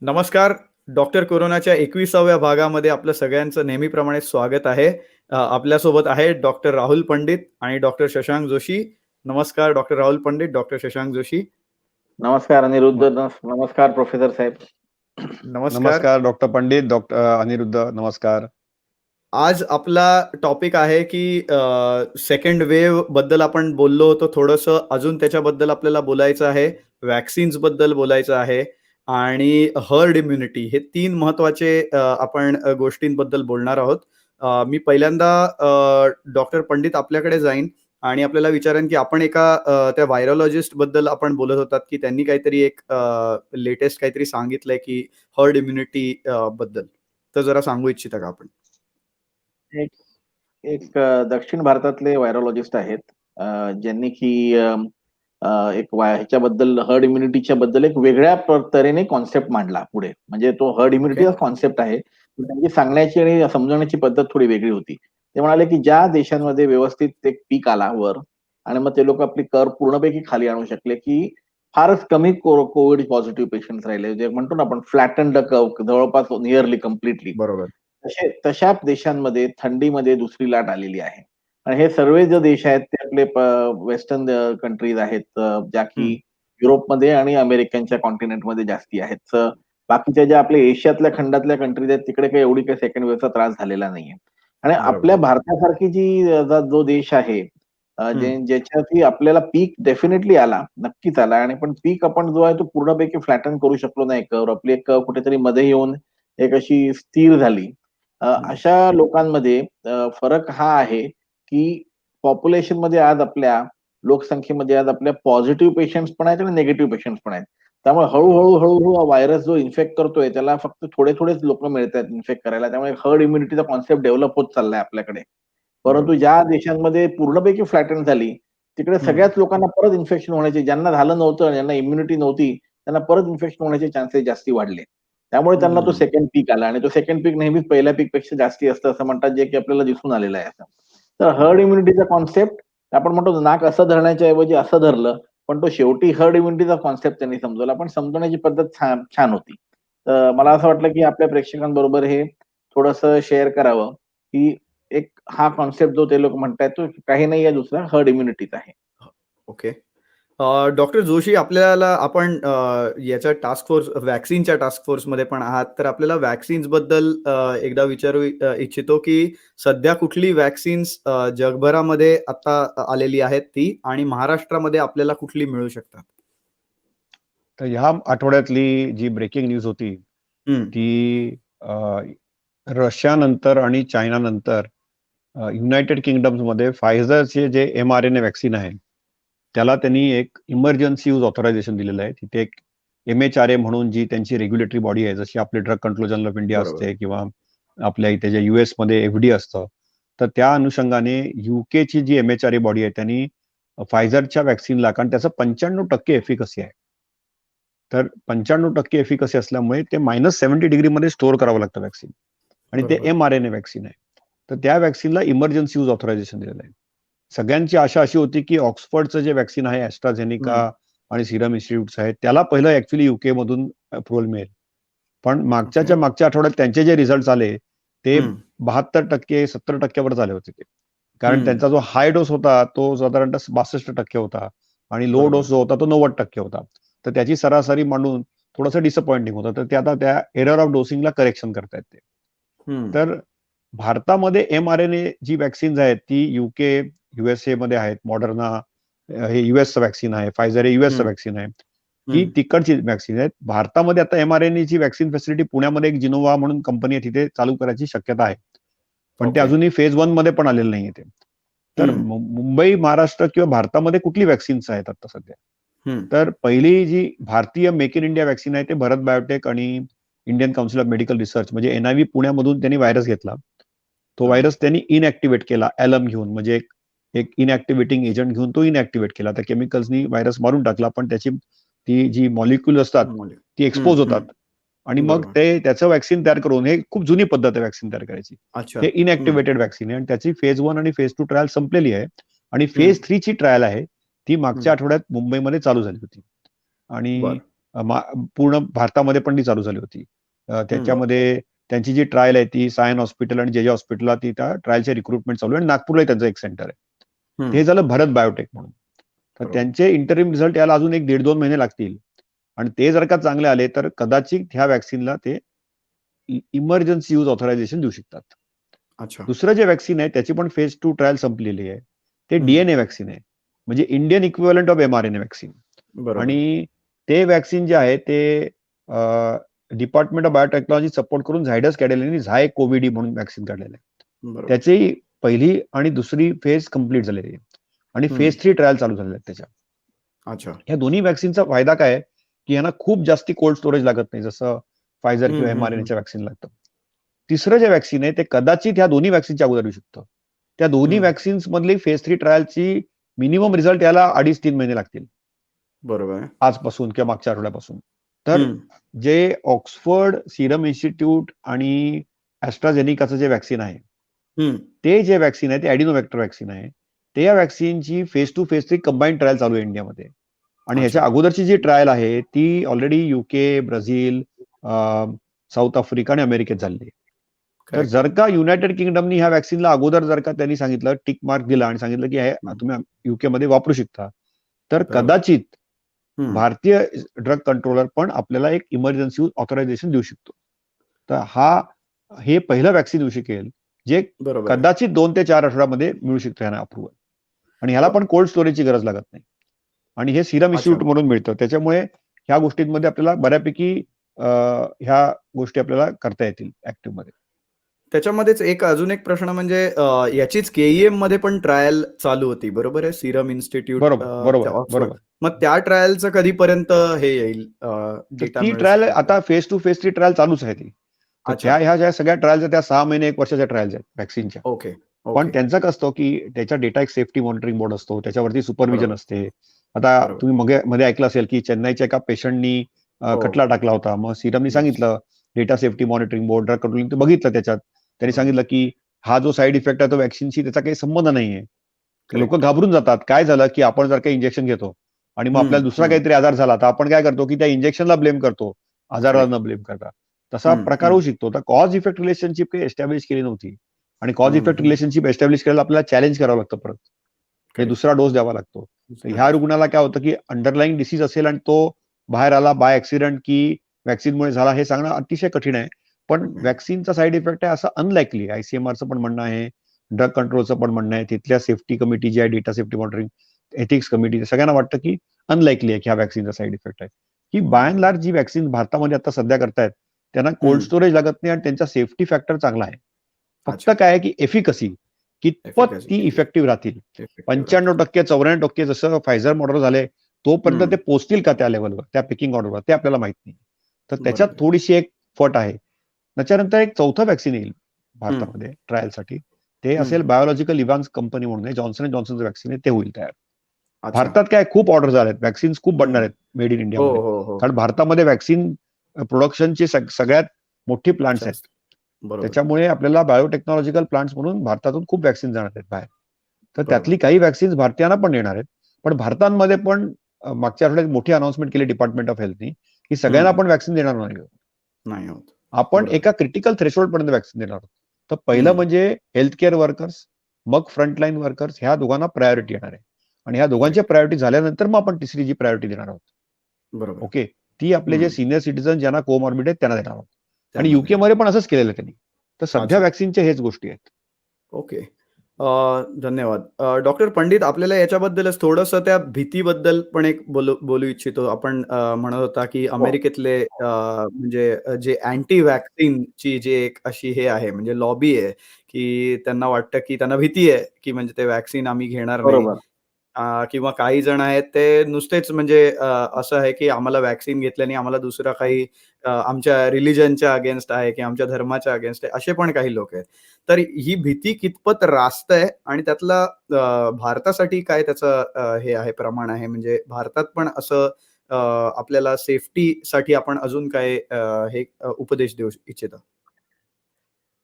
नमस्कार. डॉक्टर कोरोनाच्या 21व्या भागामध्ये आपलं सगळ्यांचं नेहमीप्रमाणे स्वागत आहे. आपल्यासोबत आहे डॉक्टर राहुल पंडित आणि डॉक्टर शशांक जोशी. नमस्कार डॉक्टर राहुल पंडित, डॉक्टर शशांक जोशी. नमस्कार अनिरुद्ध. म नमस्कार प्रोफेसर साहेब. नमस्कार. नमस्कार डॉक्टर पंडित, डॉक्टर अनिरुद्ध, नमस्कार. आज आपला टॉपिक आहे की सेकंड वेव्ह बद्दल आपण बोललो होतो थोडंसं. अजून त्याच्याबद्दल आपल्याला बोलायचं आहे. व्हॅक्सिन्सबद्दल बोलायचं आहे आणि हर्ड इम्युनिटी हे 3 महत्त्वाचे आपण गोष्टींबद्दल बोलणार आहोत. मी पहिल्यांदा डॉक्टर पंडित आपल्याकडे जाईन आणि आपल्याला विचारेन की आपण एका त्या व्हायरोलॉजिस्टबद्दल आपण बोलत होतात की त्यांनी काहीतरी एक लेटेस्ट काहीतरी सांगितलंय की हर्ड इम्युनिटी बद्दल. तर जरा सांगू इच्छिता का आपण? एक एक दक्षिण भारतातले व्हायरोलॉजिस्ट आहेत. ज्यांनी की ह्याच्याबद्दल हर्ड इम्युनिटीच्या बद्दल एक वेगळ्या तऱ्हेने कॉन्सेप्ट मांडला पुढे. म्हणजे तो हर्ड इम्युनिटीचा कॉन्सेप्ट आहे. त्यांची सांगण्याची आणि समजवण्याची पद्धत थोडी वेगळी होती. ते म्हणाले की ज्या देशांमध्ये व्यवस्थित एक पीक आला वर आणि मग ते लोक आपली कर्व पूर्णपैकी खाली आणू शकले की फारच कमी कोविड पॉझिटिव्ह पेशंट राहिले. जे म्हणतो ना आपण फ्लॅटन द कर्व, जवळपास नियरली कम्प्लिटली. बरोबर. तशा देशांमध्ये थंडीमध्ये दुसरी लाट आलेली आहे. आणि हे सर्व जे देश आहेत ते आपले वेस्टर्न कंट्रीज आहेत, ज्या की युरोपमध्ये आणि अमेरिकनच्या कॉन्टिनेंटमध्ये जास्ती आहेत. बाकीच्या ज्या आपल्या एशियातल्या खंडातल्या कंट्रीज आहेत तिकडे काही एवढी काही सेकंड वेव्हचा त्रास झालेला नाहीये. आणि आपल्या भारतासारखी जो देश आहे, ज्याच्यातही आपल्याला पीक डेफिनेटली आला, नक्कीच आला. आणि पण पीक आपण जो आहे तो पूर्णपैकी फ्लॅटन करू शकलो नाही कर्व. आपली एक कर्व कुठेतरी मध्ये येऊन एक अशी स्थिर झाली. अशा लोकांमध्ये फरक हा आहे की पॉप्युलेशनमध्ये आज आपल्या लोकसंख्येमध्ये आज आपल्या पॉझिटिव्ह पेशंट्स पण आहेत आणि निगेटिव्ह पेशंट्स पण आहेत. त्यामुळे हळूहळू हा व्हायरस जो इन्फेक्ट करतोय त्याला फक्त थोडेच लोक मिळतात इन्फेक्ट करायला. त्यामुळे हर्ड इम्युनिटीचा कॉन्सेप्ट डेव्हलप होत चाललाय आपल्याकडे. परंतु ज्या देशांमध्ये पूर्णपैकी फ्लॅटन झाली तिकडे सगळ्याच लोकांना परत इन्फेक्शन होण्याचे, ज्यांना झालं नव्हतं, ज्यांना इम्युनिटी नव्हती, त्यांना परत इन्फेक्शन होण्याचे चान्सेस जास्ती वाढले. त्यामुळे त्यांना तो सेकंड पीक आला आणि तो सेकंड पीक नेहमीच पहिल्या पीक पेक्षा जास्ती असतं असं म्हणतात, जे की आपल्याला दिसून आलेलं आहे असं. तर हर्ड इम्युनिटीचा कॉन्सेप्ट आपण म्हणतो नाक असं धरण्याच्या ऐवजी असं धरलं, पण तो शेवटी हर्ड इम्युनिटीचा कॉन्सेप्ट त्यांनी समजवला. पण समजवण्याची पद्धत छान होती. तर मला असं वाटलं की आपल्या प्रेक्षकांबरोबर हे थोडंसं शेअर करावं की एक हा कॉन्सेप्ट जो ते लोक म्हणतायत तो काही नाही आहे दुसरा, हर्ड इम्युनिटीच आहे. ओके. डॉक्टर जोशी, आपण याच्या टास्क फोर्स व्हॅक्सिनच्या टास्क फोर्समध्ये पण आहात. तर आपल्याला व्हॅक्सिन्सबद्दल एकदा विचारू इच्छितो की सध्या कुठली व्हॅक्सिन्स जगभरामध्ये आता आलेली आहेत ती आणि महाराष्ट्रामध्ये आपल्याला कुठली मिळू शकतात? तर ह्या आठवड्यातली जी ब्रेकिंग न्यूज होती ती रशियानंतर आणि चायनानंतर युनायटेड किंगडम्समध्ये फायझरचे जे mRNA व्हॅक्सिन आहे त्याला त्यांनी एक इमर्जन्सी यूज ऑथरायझेशन दिलेलं आहे. तिथे एक MHRA म्हणून जी त्यांची रेग्युलेटरी बॉडी आहे, जशी आपली drug control general of India असते किंवा आपल्या इथे जे US मध्ये FDA असतं, तर त्या अनुषंगाने युकेची जी MHRA बॉडी आहे त्यांनी फायझरच्या व्हॅक्सिनला, कारण त्याचं 95% एफिकसी आहे, तर 95% एफिकसी असल्यामुळे ते -70 डिग्रीमध्ये स्टोअर करावं लागतं व्हॅक्सिन आणि ते mRNA व्हॅक्सिन आहे. तर त्या व्हॅक्सिनला इमर्जन्सी यूज ऑथरायझेशन दिलेलं आहे. सगळ्यांची आशा अशी होती की ऑक्सफर्डचं जे व्हॅक्सिन आहे ॲस्ट्राझेनिका आणि सिरम इन्स्टिट्यूट्स आहेत त्याला पहिलं ऍक्च्युली UK मधून अप्रुव्हल मिळेल. पण मागच्या आठवड्यात त्यांचे जे रिझल्ट आले ते 72% 70% झाले होते ते. कारण त्यांचा जो हाय डोस होता तो साधारणतः 62% होता आणि लो डोस जो होता तो 90% होता. तर त्याची सरासरी मांडून थोडंसं डिसअपॉइंटिंग होतं. तर ते आता त्या एरर ऑफ डोसिंगला करेक्शन करतायत ते. तर भारतामध्ये mRNA जी व्हॅक्सिन्स आहेत ती UK, USA मध्ये आहेत. मॉडर्ना हे युएसचं व्हॅक्सिन आहे, फायझर हे युएसचं व्हॅक्सिन आहे. ही तिकडची व्हॅक्सिन आहेत. भारतामध्ये आता mRNA ची व्हॅक्सिन फॅसिलिटी पुण्यामध्ये एक जिनोव्हा म्हणून कंपनी आहे, तिथे चालू करायची शक्यता आहे. पण ते अजूनही फेज 1 मध्ये पण आलेलं नाहीये ते. तर मुंबई, महाराष्ट्र किंवा भारतामध्ये कुठली व्हॅक्सिन्स आहेत आता सध्या? तर पहिली जी भारतीय मेक इन इंडिया व्हॅक्सिन आहे ते भारत बायोटेक आणि Indian council of medical research म्हणजे NIV पुण्यामधून त्यांनी व्हायरस घेतला. तो व्हायरस त्यांनी इनऍक्टिव्हेट केला ॲलम घेऊन, म्हणजे एक इनऍक्टिव्हेटिंग एजंट घेऊन तो इनऍक्टिव्हेट केला. त्या केमिकल्सनी व्हायरस मारून टाकला, पण त्याची ती जी मॉलिक्युल असतात ती एक्सपोज होतात आणि मग त्याचं व्हॅक्सिन तयार करून, हे खूप जुनी पद्धत आहे व्हॅक्सिन तयार करायची. हे इनऍक्टिव्हेटेड व्हॅक्सिन आहे आणि त्याची फेज 1 आणि फेज 2 ट्रायल संपलेली आहे आणि फेज 3 ची ट्रायल आहे ती मागच्या आठवड्यात मुंबईमध्ये चालू झाली होती. आणि पूर्ण भारतामध्ये पण ती चालू झाली होती. त्याच्यामध्ये त्यांची जी ट्रायल आहे ती सायन हॉस्पिटल आणि जे हॉस्पिटलला ती त्या ट्रायलचे रिक्रुटमेंट चालू आहे आणि नागपूरलाही त्यांचं एक सेंटर आहे. ते झालं भारत बायोटेक म्हणून. तर बरोबर. त्यांचे इंटरिम रिझल्ट याला अजून 1-1.5-2 महिने लागतील आणि ते जर का चांगले आले तर कदाचित ह्या वॅक्सिनला ते इमर्जन्सी यूज ऑथरायझेशन देऊ शकतात. अच्छा. दुसरं जे वॅक्सिन आहे त्याची पण फेज 2 ट्रायल संपलेली आहे. ते हम्म. डीएनए वॅक्सिन आहे, म्हणजे Indian equivalent of mRNA vaccine. बरोबर. आणि ते वॅक्सिन जे आहे ते डिपार्टमेंट ऑफ बायोटेक्नॉलॉजी सपोर्ट करून झायडस कॅडिलाने झाय कोविडी म्हणून वॅक्सिन काढलेलं आहे. बरोबर. त्याची पहिली आणि दुसरी फेज कंप्लीट झालेली आहे आणि फेज 3 ट्रायल चालू झालेले आहेत त्याच्या. अच्छा. ह्या दोन्ही वॅक्सिनचा फायदा काय आहे की यांना खूप जास्ती कोल्ड स्टोरेज लागत नाही, जसं फायझर किंवा एमआरएनएच्या वॅक्सिन लागतं. तिसरं जे वॅक्सिन आहे ते कदाचित ह्या दोन्ही वॅक्सिनच्या अगोदर येऊ शकतं. त्या दोन्ही वॅक्सिन्स मधली फेज 3 ट्रायलची मिनिमम रिझल्ट याला 2.5-3 महिने लागतील बरोबर. आजपासून किंवा मागच्या आठवड्यापासून. तर जे ऑक्सफर्ड सिरम इन्स्टिट्यूट आणि ॲस्ट्राझेनिकाचं जे वॅक्सिन आहे ते जे वॅक्सिन आहे ते ॲडिनोव्हेक्टर वॅक्सिन आहे. ते या वॅक्सिनची फेज 2 फेज 3 कंबाईंड ट्रायल चालू आहे इंडियामध्ये. आणि ह्याच्या अगोदरची जी ट्रायल आहे ती already UK, Brazil, south Africa आणि अमेरिकेत झालेली आहे. तर जर का युनायटेड किंगडमनी ह्या वॅक्सिनला अगोदर जर का त्यांनी सांगितलं, टिक मार्क दिला आणि सांगितलं की हे तुम्ही युके मध्ये वापरू शकता, तर कदाचित भारतीय ड्रग कंट्रोलर पण आपल्याला एक इमर्जन्सी ऑथरायझेशन देऊ शकतो. तर हे पहिलं वॅक्सिन येऊ शकेल जे कदाचित 2 ते 4 आठवड्यामध्ये मिळू शकतं यांना अप्रुव्हल. आणि ह्याला पण कोल्ड स्टोरेजची गरज लागत नाही आणि हे सिरम इन्स्टिट्यूट म्हणून मिळतं. त्याच्यामुळे ह्या गोष्टींमध्ये आपल्याला बऱ्यापैकी ह्या गोष्टी आपल्याला करता येतील ऍक्टिव्ह मध्ये. त्याच्यामध्येच अजून एक प्रश्न म्हणजे याचीच केईएम मध्ये पण ट्रायल चालू होती, बरोबर आहे, सिरम इन्स्टिट्यूट. बरोबर. मग त्या ट्रायलचं कधीपर्यंत हे येईल डेटा? ती ट्रायल आता फेज 2 फेज 3 ट्रायल चालूच आहे ती. ह्या ज्या सगळ्या ट्रायल्स त्या 6 महिने 1 वर्षाच्या ट्रायल्स आहेत वॅक्सिनच्या. ओके. पण त्यांचं कसं असतं की त्याच्या डेटा एक सेफ्टी मॉनिटरिंग बोर्ड असतो, त्याच्यावरती सुपरविजन असते. आता तुम्ही मध्ये ऐकलं असेल की चेन्नईच्या एका पेशंटनी खटला टाकला होता. मग सिरमनी सांगितलं, data safety monitoring board, drug controlling, ते बघितलं त्याच्यात. त्यांनी सांगितलं की हा जो साईड इफेक्ट आहे तो वॅक्सिनशी त्याचा काही संबंध नाहीये. लोक घाबरून जातात. काय झालं की आपण जर काही इंजेक्शन घेतो आणि मग आपल्याला दुसरा काहीतरी आजार झाला तर आपण काय करतो की त्या इंजेक्शनला ब्लेम करतो, आजाराला न ब्लेम करता. तसा प्रकार होऊ शकतो. तर कॉज इफेक्ट रिलेशनशिप काही एस्टॅब्लिश केली नव्हती आणि कॉज इफेक्ट रिलेशनशिप एस्टॅब्लिश करायला आपल्याला चॅलेंज करावं लागतं परत. हे दुसरा डोस द्यावा लागतो. तर ह्या रुग्णाला काय होतं की अंडरलाईन डिसीज असेल आणि तो बाहेर आला बाय ऍक्सिडेंट की वॅक्सिनमुळे झाला, हे सांगणं अतिशय कठीण आहे. पण वॅक्सिनचा साईड इफेक्ट आहे असं अनलाइकली आहे. आयसीएमआरचं पण म्हणणं आहे, ड्रग कंट्रोलचं पण म्हणणं आहे, तिथल्या सेफ्टी कमिटी जी आहे, data safety monitoring, ethics committee, सगळ्यांना वाटतं की अनलाइकली आहे की हा वॅक्सिनचा साईड इफेक्ट आहे. ही बाय अँड लार्ज जी वॅक्सिन भारतामध्ये आता सध्या करतायत त्यांना कोल्ड स्टोरेज लागत नाही आणि त्यांचा सेफ्टी फॅक्टर चांगला आहे. फक्त काय आहे की एफिकसी कितपत ती इफेक्टिव्ह राहतील. 95% 94% जसं फायझर मॉडल झाले तोपर्यंत ते पोचतील का त्या लेवलवर, त्या पिकिंग ऑर्डरवर, ते आपल्याला माहित नाही. तर त्याच्यात थोडीशी एक फट आहे. त्याच्यानंतर एक चौथं वॅक्सिन येईल भारतामध्ये ट्रायलसाठी. ते असेल बायोलॉजिकल इव्हान्स कंपनी म्हणून आहे, जॉन्सन अँड जॉन्सनचं वॅक्सिन आहे, ते होईल तयार. भारतात काय खूप ऑर्डर झालेत, वॅक्सिन्स खूप बनणार आहेत मेड इन इंडियामध्ये. कारण भारतामध्ये वॅक्सिन प्रोडक्शनची सगळ्यात मोठी प्लांट्स आहेत. त्याच्यामुळे आपल्याला बायोटेक्नॉलॉजिकल प्लांट्स म्हणून भारतातून खूप वॅक्सिन जाणार आहेत बाहेर. तर त्यातली काही वॅक्सिन्स भारतीयांना पण येणार आहेत. पण भारतामध्ये पण मागच्या आठवड्यात मोठी अनाउन्समेंट केली डिपार्टमेंट ऑफ हेल्थनी की सगळ्यांना आपण वॅक्सिन देणार नाही होत. आपण एका क्रिटिकल थ्रेशोल्ड पर्यंत वॅक्सिन देणार आहोत. तर पहिलं म्हणजे हेल्थ केअर वर्कर्स, मग फ्रंटलाईन वर्कर्स, ह्या दोघांना प्रायोरिटी येणार आहे. आणि ह्या दोघांची प्रायोरिटी झाल्यानंतर मग आपण तिसरी जी प्रायोरिटी देणार आहोत, ओके, ती आपले जे सिनियर सिटीजन ज्यांना कोमॉर्बिड आहेत त्यांना देणार आहोत. आणि युके मध्ये पण असंच केलेलं त्यांनी. तर सध्या वॅक्सिनच्या हेच गोष्टी आहेत. ओके, धन्यवाद. डॉक्टर पंडित, आपल्याला याच्याबद्दलच थोडंसं त्या भीतीबद्दल पण एक बोलू इच्छितो. आपण म्हणत होता की अमेरिकेतले म्हणजे जे अँटी वॅक्सिनची जी एक अशी हे आहे, म्हणजे लॉबी आहे, की त्यांना वाटतं की त्यांना भीती आहे की म्हणजे ते वॅक्सिन आम्ही घेणार नाही. किंवा काही जण आहेत ते नुसतेच म्हणजे असं आहे की आम्हाला वॅक्सिन घेतल्याने आम्हाला दुसरा काही आमच्या रिलिजनच्या अगेन्स्ट आहे की आमच्या धर्माच्या अगेन्स्ट आहे, असे पण काही लोक आहेत. तर ही भीती कितपत रास्त आहे आणि त्यातला भारतासाठी काय त्याचं हे आहे, प्रमाण आहे, म्हणजे भारतात पण असं आपल्याला सेफ्टीसाठी आपण अजून काय हे उपदेश देऊ इच्छिता?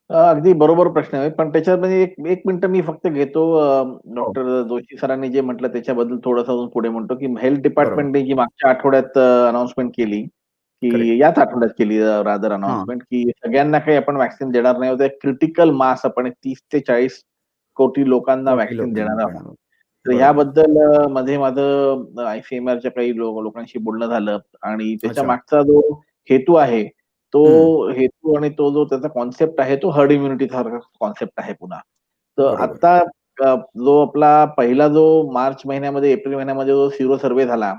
अगदी बरोबर प्रश्न आहे. पण त्याच्यामध्ये एक एक मिनिटं मी फक्त घेतो. हो, डॉक्टर जोशी सरांनी जे म्हटलं त्याच्याबद्दल थोडंसं अजून पुढे म्हणतो, की हेल्थ बरोबर. डिपार्टमेंटने जी मागच्या आठवड्यात अनाउन्समेंट केली, की करेक्ट. याच आठवड्यात केली रादर हां. अनाउन्समेंट, की सगळ्यांना काही आपण व्हॅक्सिन देणार नाही आहोत. एक क्रिटिकल मास आपण 30 ते 40 कोटी लोकांना कोटी व्हॅक्सिन लोकांना देणार आहोत. देणार. तर बरोबर. ह्याबद्दल मध्ये माझं आयसीएमआरच्या काही लोकांशी बोलणं झालं आणि त्याच्या अच्छा. मागचा जो हेतू आहे, हं. तो हेतू आणि तो जो त्याचा कॉन्सेप्ट आहे, तो हर्ड इम्युनिटी सारखा कॉन्सेप्ट आहे पुन्हा. तर बरोबर. आता जो आपला पहिला जो मार्च महिन्यामध्ये, एप्रिल महिन्यामध्ये जो सिरो सर्व्हे झाला,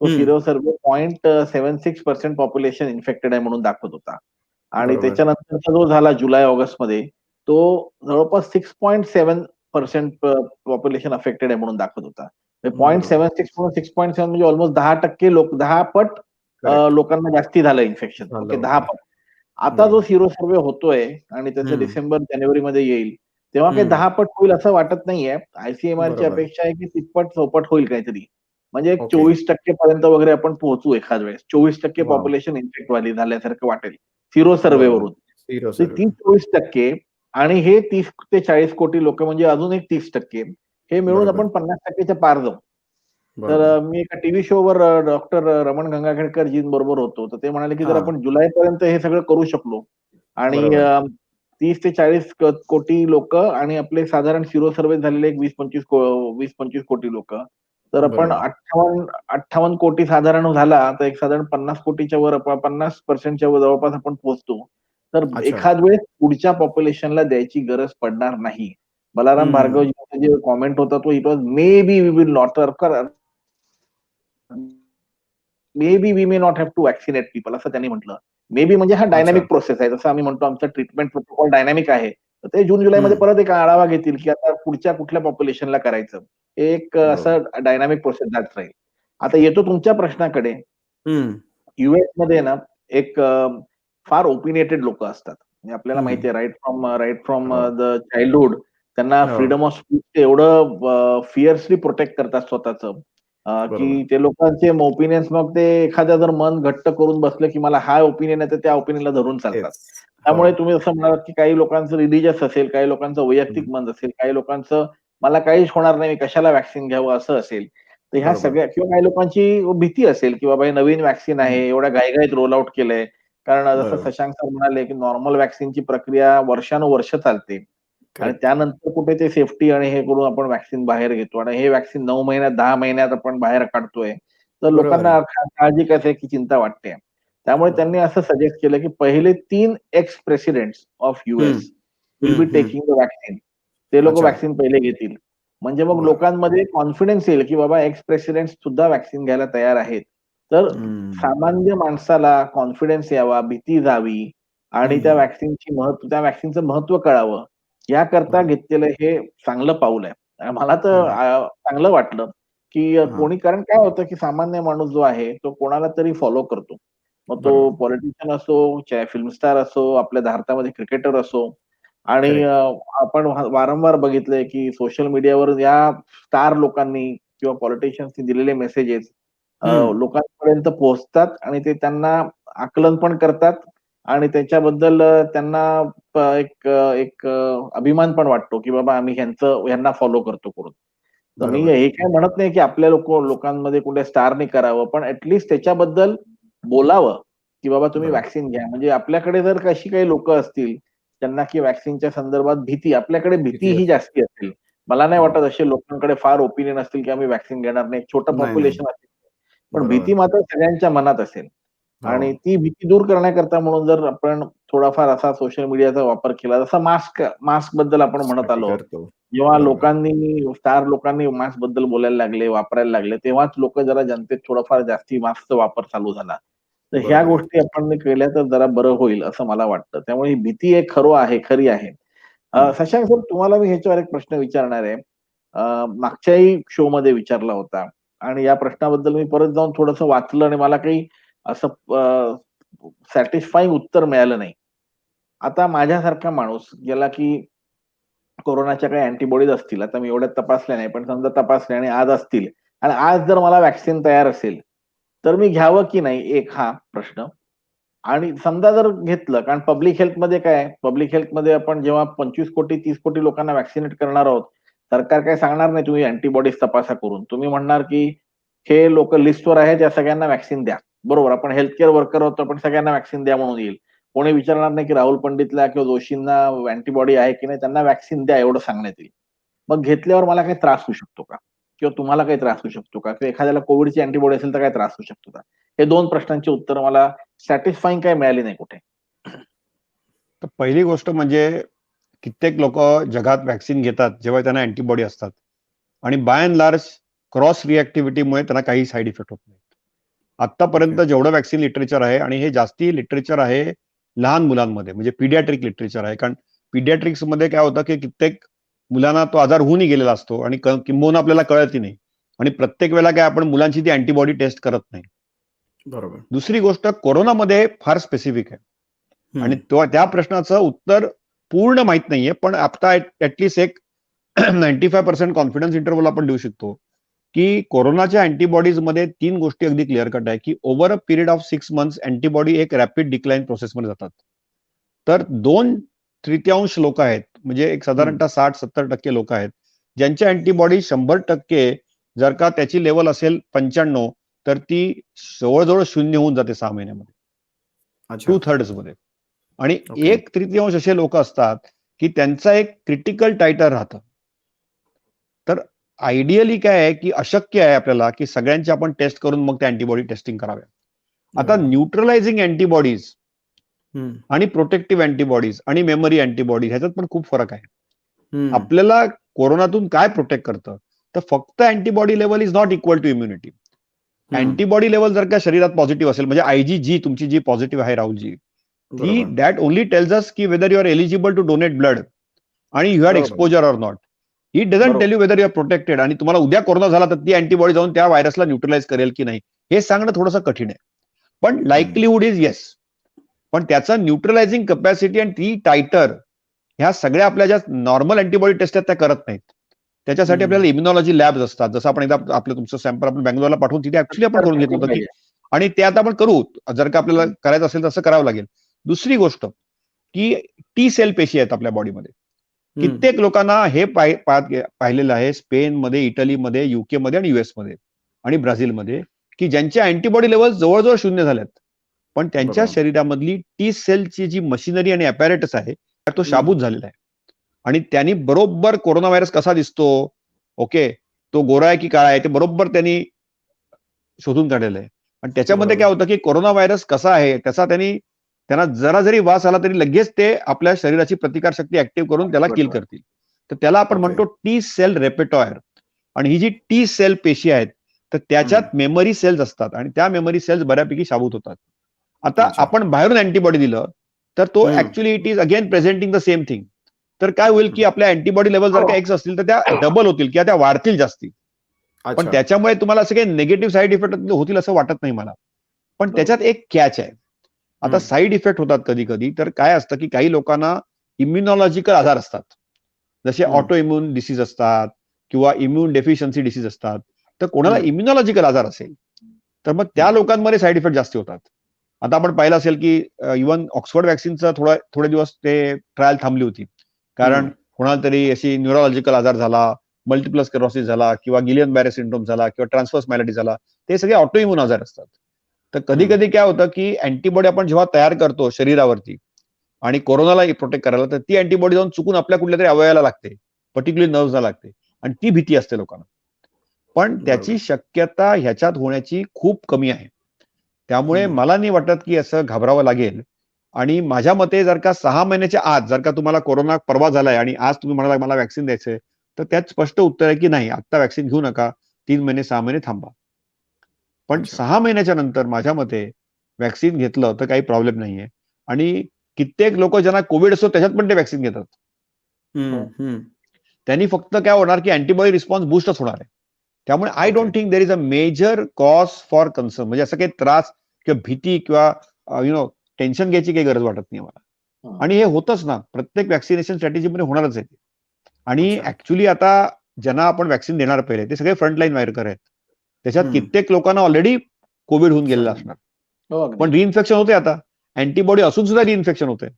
तो हं. सिरो सर्व्हे 0.76% पॉप्युलेशन इन्फेक्टेड आहे म्हणून दाखवत होता. आणि बरोबर. त्याच्यानंतरचा जो झाला जुलै-ऑगस्टमध्ये, तो जवळपास 6.7% पॉप्युलेशन अफेक्टेड आहे म्हणून दाखवत होता. बरोबर. 0.76 म्हणून 6.7 म्हणजे ऑलमोस्ट 10% लोक 10 पट करेक्ट. लोकांना जास्ती झालं इन्फेक्शन. झालं ओके 10 होतं. पट. आता जो बरोबर. सिरो सर्व्हे होतोय आणि त्याचं हं. डिसेंबर-जानेवारीमध्ये येईल, तेव्हा काही हं. 10 पट होईल असं वाटत नाहीये. आयसीएमआरची बरोबर. अपेक्षा आहे की तिप्पट-चौपट होईल काहीतरी. म्हणजे एक ओके. 24% पर्यंत वगैरे आपण पोहोचू एखाद वेळेस. 24% वॉव! पॉप्युलेशन इन्फेक्ट झाल्यासारखं वाटेल. सिरो बरोबर. सर्व्हेवरून. झिरो तर सर्व्हिस. 30-24% आणि हे 30 ते 40 कोटी लोकं म्हणजे अजून एक 30% हे मिळून बरोबर. आपण 50% च्या पार जाऊ. तर बरोबर. मी एका टीव्ही शोवर डॉक्टर रमण गंगाखेडकरजींबरोबर होतो. तर ते म्हणाले, की जर हां. आपण जुलैपर्यंत हे सगळं करू शकलो आणि बरोबर. 30 ते 40 कोटी लोकं आणि आपले साधारण सिरो सर्व्हे झालेले एक 20-25 कोटी लोकं. तर आपण बरोबर. 58 कोटी साधारण झाला, तर एक साधारण 50 कोटीच्या वर 50% च्या जवळपास आपण पोहोचतो. तर अच्छा. एखाद वेळेस पुढच्या पॉप्युलेशनला द्यायची गरज पडणार नाही. बलाराम हं. भार्गवजींचा जे कॉमेंट होता तो it was maybe we will not maybe we may not have to vaccinate people असं त्यांनी म्हटलं. मे बी म्हणजे हा अच्छा. डायनामिक प्रोसेस आहे. जसं आम्ही म्हणतो आमचं ट्रीटमेंट प्रोटोकॉल डायनामिक आहे. तर ते जून-जुलैमध्ये हं. परत एक आढावा घेतील, की आता पुढच्या कुठल्या पॉप्युलेशनला करायचं. हे एक बरोबर. असं डायनामिक प्रोसेस जात राहील. आता येतो तुमच्या प्रश्नाकडे. हं. यूएसमध्ये ना एक फार ओपिनियटेड लोकं असतात. म्हणजे आपल्याला हं. माहिती आहे राइट फ्रॉम हो. द चाइल्डहूड त्यांना हो. फ्रीडम ऑफ स्पीच एवढं फिअर्सली प्रोटेक्ट करतात स्वतःचं, बरोबर. की ते लोकांचे ओपिनियन्स मग ते एखादं जर मन घट्ट करून बसलं, की मला हा ओपिनियन आहे, तर त्या ओपिनियनला धरून चालतात. तेच. हो. त्यामुळे तुम्ही असं म्हणालात, की काही लोकांचं रिलिजियस असेल, काही लोकांचं हं. वैयक्तिक मत असेल, काही लोकांचं मला काहीच होणार नाही, मी कशाला व्हॅक्सिन घ्यावं असं असेल. तर ह्या बरोबर. सगळ्या किंवा काही लोकांची भीती असेल, की बाबा हे नवीन व्हॅक्सिन आहे, हं. एवढ्या घाईघाईत रोल आउट केलंय. कारण जसं बरोबर. शशांक सर म्हणाले, की नॉर्मल व्हॅक्सिनची प्रक्रिया वर्षानुवर्ष चालते आणि करेक्ट. त्यानंतर कुठे ते सेफ्टी आणि हे करून आपण व्हॅक्सिन बाहेर घेतो आणि हे व्हॅक्सिन 9 महिन्यात, 10 महिन्यात आपण बाहेर काढतोय. तर बरोबर लोकांना आहे. साहजिक आहे की चिंता वाटते. त्यामुळे त्यांनी बरोबर. असं सजेस्ट केलं, की पहिले 3 एक्स प्रेसिडेंट्स ऑफ हं. यूएस विल हं, बी हं. Taking the vaccine. ते लोकं अच्छा. व्हॅक्सिन पहिले घेतील. म्हणजे मग वाह! लोकांमध्ये कॉन्फिडन्स येईल, की बाबा एक्स प्रेसिडेंट सुद्धा व्हॅक्सिन घ्यायला तयार आहेत. तर हं. सामान्य माणसाला कॉन्फिडन्स यावा, भीती जावी आणि हं. त्या व्हॅक्सिनचं महत्त्व कळावं, याकरता बरोबर. घेतलेलं हे चांगलं पाऊल आहे. मला तर हं. चांगलं वाटलं, की हां. कोणी कारण काय होतं, की सामान्य माणूस जो आहे, तो कोणाला तरी फॉलो करतो. मग तो बरोबर. पॉलिटिशियन असो, चाहे फिल्म स्टार असो, आपल्या भारतामध्ये क्रिकेटर असो आणि करेक्ट. आपण वारंवार बघितलंय, की सोशल मीडियावर या स्टार लोकांनी किंवा पॉलिटिशियन्सनी दिलेले मेसेजेस हं. लोकांपर्यंत पोहोचतात आणि ते त्यांना आकलन पण करतात आणि त्याच्याबद्दल त्यांना एक अभिमान पण वाटतो, की बाबा आम्ही ह्यांना फॉलो करतो करून. तर मी बरोबर. हे काही म्हणत नाही, की आपल्या लोकांमध्ये कुठे स्टारनी करावं, पण त्याच्याबद्दल बोलावं, की बाबा तुम्ही बरोबर. व्हॅक्सिन घ्या. म्हणजे आपल्याकडे जर अशी काही लोकं असतील, त्यांना की व्हॅक्सिनच्या संदर्भात आपल्याकडे भीती किती ही असतं. जास्ती असेल. मला नाही हो. वाटत असे लोकांकडे फार ओपिनियन असतील, की आम्ही व्हॅक्सिन घेणार नाही. छोटं नाही, नाही. पॉप्युलेशन असेल. पण भीती बरोबर. मात्र सगळ्यांच्या मनात असेल. हो. आणि ती भीती दूर करण्याकरता म्हणून जर आपण थोडाफार असा सोशल मीडियाचा वापर केला, जसा मास्कबद्दल आपण म्हणत साठी आलो. करतो. जेव्हा बरोबर. स्टार लोकांनी मास्कबद्दल बोलायला लागले, वापरायला लागले, तेव्हाच लोकं जरा जनतेत थोडाफार जास्ती मास्कचा वापर चालू झाला. तर ह्या बरोबर आहे. गोष्टी आपण केल्या तर जरा बरं होईल असं मला वाटतं. त्यामुळे ही भीती एक खरी आहे. हं. शशांक सर तुम्हाला मी ह्याच्यावर एक प्रश्न विचारणार आहे. मागच्याही शोमध्ये विचारला होता आणि या प्रश्नाबद्दल मी परत जाऊन थोडंसं वाचलं आणि मला काही असं सॅटिस्फाईंग उत्तर मिळालं नाही. आता माझ्यासारखा माणूस ज्याला की कोरोनाच्या काही अँटिबॉडीज असतील. आता मी एवढ्यात तपासल्या नाही, पण समजा तपासल्या आणि आज असतील आणि आज जर मला व्हॅक्सिन तयार असेल, तर मी घ्यावं की नाही? एक हा प्रश्न. आणि समजा जर घेतलं, कारण पब्लिक हेल्थमध्ये काय आहे, पब्लिक हेल्थमध्ये आपण जेव्हा 25 कोटी 30 कोटी लोकांना व्हॅक्सिनेट करणार आहोत, सरकार काय सांगणार नाही तुम्ही अँटीबॉडीज तपासा करून. तुम्ही म्हणणार की हे लोक लिस्टवर आहेत, या सगळ्यांना व्हॅक्सिन द्या. बरोबर, आपण हेल्थ केअर वर्कर आहोत, आपण सगळ्यांना व्हॅक्सिन द्या म्हणून येईल. कोणी विचारणार नाही की राहुल पंडितला किंवा जोशींना अँटीबॉडी आहे की नाही, त्यांना व्हॅक्सिन द्या एवढं सांगण्यात येईल. मग घेतल्यावर मला काही त्रास होऊ शकतो का? किंवा तुम्हाला काही त्रास होऊ शकतो का? किंवा एखाद्याला कोविडची अँटीबॉडी असेल तर काय त्रास होऊ शकतो का? हे 2 प्रश्नांची उत्तरं मला सॅटिस्फाईंग काही मिळाली नाही कुठे. तर पहिली गोष्ट म्हणजे कित्येक लोक जगात व्हॅक्सिन घेतात जेव्हा त्यांना अँटीबॉडी असतात आणि बाय अँड लार्ज क्रॉस रिॲक्टिव्हिटीमुळे त्यांना काही साईड इफेक्ट होत नाही. आतापर्यंत Okay. जेवढं व्हॅक्सिन लिटरेचर आहे, आणि हे जास्ती लिटरेचर आहे लहान मुलांमध्ये, म्हणजे पिडियाट्रिक लिटरेचर आहे. कारण पिडियाट्रिक्स मध्ये काय होतं की कित्येक मुलांना तो आजार होऊनही गेलेला असतो आणि किंबहुना आपल्याला कळतही नाही. आणि प्रत्येक वेळेला काय आपण मुलांची ती अँटीबॉडी टेस्ट करत नाही. बरोबर. दुसरी गोष्ट कोरोनामध्ये फार स्पेसिफिक आहे आणि त्या प्रश्नाचं उत्तर पूर्ण माहित नाहीये, पण आता ऍटलिस्ट एक 95% कॉन्फिडन्स इंटरव्हल आपण देऊ शकतो की कोरोनाच्या अँटीबॉडीज मध्ये 3 गोष्टी अगदी क्लिअर कट आहे की over a period of 6 months antibody एक रॅपिड डिक्लाइन प्रोसेसमध्ये जातात. तर 2/3 लोक आहेत, म्हणजे एक साधारणतः 60-70% लोक आहेत ज्यांच्या अँटीबॉडी 100% जर का त्याची लेवल असेल 95, तर ती जवळजवळ 0 होऊन जाते 6 महिन्यामध्ये, अच्छा. 2/3 मध्ये. आणि Okay. 1/3 असे लोक असतात की त्यांचा एक क्रिटिकल टायटर राहतं. तर आयडियली काय आहे की अशक्य आहे आपल्याला की सगळ्यांची आपण टेस्ट करून मग त्या अँटीबॉडी टेस्टिंग कराव्या. आता बरोबर. न्यूट्रलायझिंग अँटीबॉडीज हम्म. आणि प्रोटेक्टिव्ह अँटीबॉडीज आणि मेमरी अँटीबॉडीज ह्याच्यात पण खूप फरक आहे. हम्म. आपल्याला कोरोनातून काय प्रोटेक्ट करतं, तर फक्त antibody level is not equal to immunity. Antibody level जर का शरीरात पॉझिटिव्ह असेल, म्हणजे IgG तुमची जी पॉझिटिव्ह आहे राहुलजी, ती बरोबर. दॅट ओनली टेल्स अस की whether you are eligible to donate blood आणि यू हॅड बरोबर. Exposure or not. He doesn't बरोबर. Tell you whether you are protected, आणि तुम्हाला उद्या कोरोना झाला तर ती अँटीबॉडी जाऊन त्या व्हायरसला न्यूट्रलाइज करेल की नाही हे सांगणं थोडंसं कठीण आहे. पण लाईकलीहुड इज येस. पण त्याचा न्यूट्रलायझिंग कपॅसिटी आणि ती टायटर ह्या सगळ्या आपल्या ज्या नॉर्मल अँटीबॉडी टेस्ट आहेत त्या करत नाहीत. त्याच्यासाठी आपल्याला इम्युनॉलॉजी लॅब्स असतात. जसं आपण एकदा आपलं तुमचं सॅम्पल आपण बँगलोरला पाठवून तिथे ऍक्च्युली आपण करून घेतलं होतं की, आणि ते आता आपण करू, जर का आपल्याला करायचं असेल तसं करावं लागेल. दुसरी गोष्ट की टी सेल पेशी आहेत आपल्या बॉडीमध्ये. कित्येक लोकांना हे पाहिलेलं आहे स्पेनमध्ये, इटलीमध्ये, UK मध्ये आणि US मध्ये आणि ब्राझीलमध्ये, की ज्यांच्या अँटीबॉडी लेवल जवळजवळ 0 झाल्यात, पण त्यांच्या बरोबर. शरीरामधली टी सेलची जी मशिनरी आणि अपॅरेटस आहे तो शाबूत झालेला आहे. आणि त्यांनी बरोबर कोरोना व्हायरस कसा दिसतो, ओके, तो गोरा आहे की काळा आहे, ते बरोबर त्यांनी शोधून काढलेलं आहे. आणि त्याच्यामध्ये काय होतं की कोरोना व्हायरस कसा आहे त्याचा त्यांना जरा जरी वास आला तरी लगेच ते आपल्या शरीराची प्रतिकारशक्ती ऍक्टिव्ह करून त्याला किल करतील. तर त्याला आपण Okay. म्हणतो टी सेल रेपेटॉयर. आणि ही जी टी सेल पेशी आहेत, तर त्याच्यात मेमरी सेल्स असतात आणि त्या मेमरी सेल्स बऱ्यापैकी शाबूत होतात. आता अच्छा. आपण बाहेरून अँटीबॉडी दिलं तर तो actually it is again presenting the same thing. तर काय होईल की आपल्या अँटीबॉडी लेवल जर का X असतील तर त्या डबल होतील किंवा त्या वाढतील जास्ती. पण अच्छा. त्याच्यामुळे तुम्हाला असं काही निगेटिव्ह साईड इफेक्ट होतील असं वाटत नाही मला. पण त्याच्यात एक कॅच आहे. आता साईड इफेक्ट होतात कधी कधी. तर काय असतं की काही लोकांना इम्युनॉलॉजिकल आजार असतात, जसे ऑटो इम्युन डिसीज असतात किंवा इम्युन डेफिशियन्सी डिसीज असतात. तर कोणाला इम्युनॉलॉजिकल आजार असेल तर मग त्या लोकांमध्ये साईड इफेक्ट जास्त होतात. आता आपण पाहिलं असेल की इव्हन ऑक्सफर्ड वॅक्सिनचं थोडे दिवस ते ट्रायल थांबली होती, कारण कोणाला तरी अशी न्यूरोलॉजिकल आजार झाला, मल्टिपल स्क्लेरोसिस झाला किंवा गिलियन बॅरे सिंड्रोम झाला किंवा ट्रान्सफर्स मॅलिटी झाला. ते सगळे ऑटो इम्युन आजार असतात. तर कधी कधी काय होतं की अँटीबॉडी आपण जेव्हा तयार करतो शरीरावरती आणि कोरोनाला प्रोटेक्ट करायला, तर ती अँटीबॉडी जाऊन चुकून आपल्या कुठल्या तरी अवयवाला लागते, पर्टिक्युलर नर्व्हला लागते, आणि ती भीती असते लोकांना. पण त्याची शक्यता ह्याच्यात होण्याची खूप कमी आहे. त्यामुळे मला नाही वाटत की असं घाबरावं लागेल. आणि माझ्या मते जर का 6 महिन्याच्या आत जर का तुम्हाला कोरोना परवा झालाय आणि आज तुम्ही म्हणाला मला व्हॅक्सिन द्यायचंय, तर त्यात स्पष्ट उत्तर आहे की नाही, आता व्हॅक्सिन घेऊ नका, 3 महिने 6 महिने थांबा. पण 6 महिन्याच्या नंतर माझ्या मते व्हॅक्सिन घेतलं तर काही प्रॉब्लेम नाहीये. आणि कित्येक लोक ज्यांना कोविड असतो त्याच्यात पण ते व्हॅक्सिन घेतात. त्यांनी फक्त काय होणार की अँटीबॉडी रिस्पॉन्स बूस्टच होणार आहे. त्यामुळे I don't think there is a major cause for concern. म्हणजे असं काही त्रास किंवा भीती किंवा टेन्शन घ्यायची काही गरज वाटत नाही मला. आणि हे होतच ना, प्रत्येक व्हॅक्सिनेशन स्ट्रॅटेजीमध्ये होणारच आहे. आणि ऍक्च्युली आता ज्यांना आपण व्हॅक्सिन देणार पहिले ते सगळे फ्रंटलाईन वायरकर आहेत. त्याच्यात कित्येक लोकांना ऑलरेडी कोविड होऊन गेलेला असणार, पण रिइन्फेक्शन होते आता. अँटीबॉडी असून सुद्धा रिइन्फेक्शन होतंय.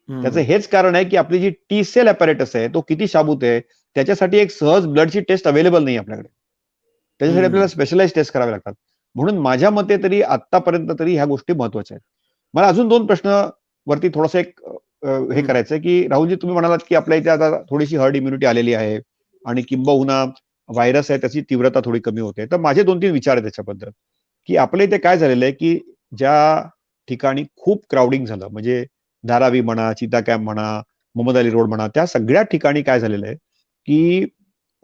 त्याचं हेच कारण आहे की आपली जी टी सेल ॲपॅरेटस आहे तो किती शाबूत आहे, त्याच्यासाठी एक सहज ब्लडची टेस्ट अवेलेबल नाही आपल्याकडे. त्याच्यासाठी आपल्याला स्पेशलाइज टेस्ट करावे लागतात. म्हणून माझ्या मते तरी आतापर्यंत तरी ह्या गोष्टी महत्वाच्या आहेत. मला अजून 2 प्रश्न वरती थोडंसं एक हे करायचंय की राहुलजी, तुम्ही म्हणालात की आपल्या इथे आता थोडीशी हर्ड इम्युनिटी आलेली आहे आणि किंबहुना व्हायरस आहे त्याची तीव्रता थोडी कमी होते. तर माझे 2-3 विचार आहेत त्याच्याबद्दल, की आपल्या इथे काय झालेलं आहे की ज्या ठिकाणी खूप क्राउडिंग झालं, म्हणजे धारावी म्हणा, चिता कॅम्प म्हणा, मोहम्मद अली रोड म्हणा, त्या सगळ्या ठिकाणी काय झालेलं आहे की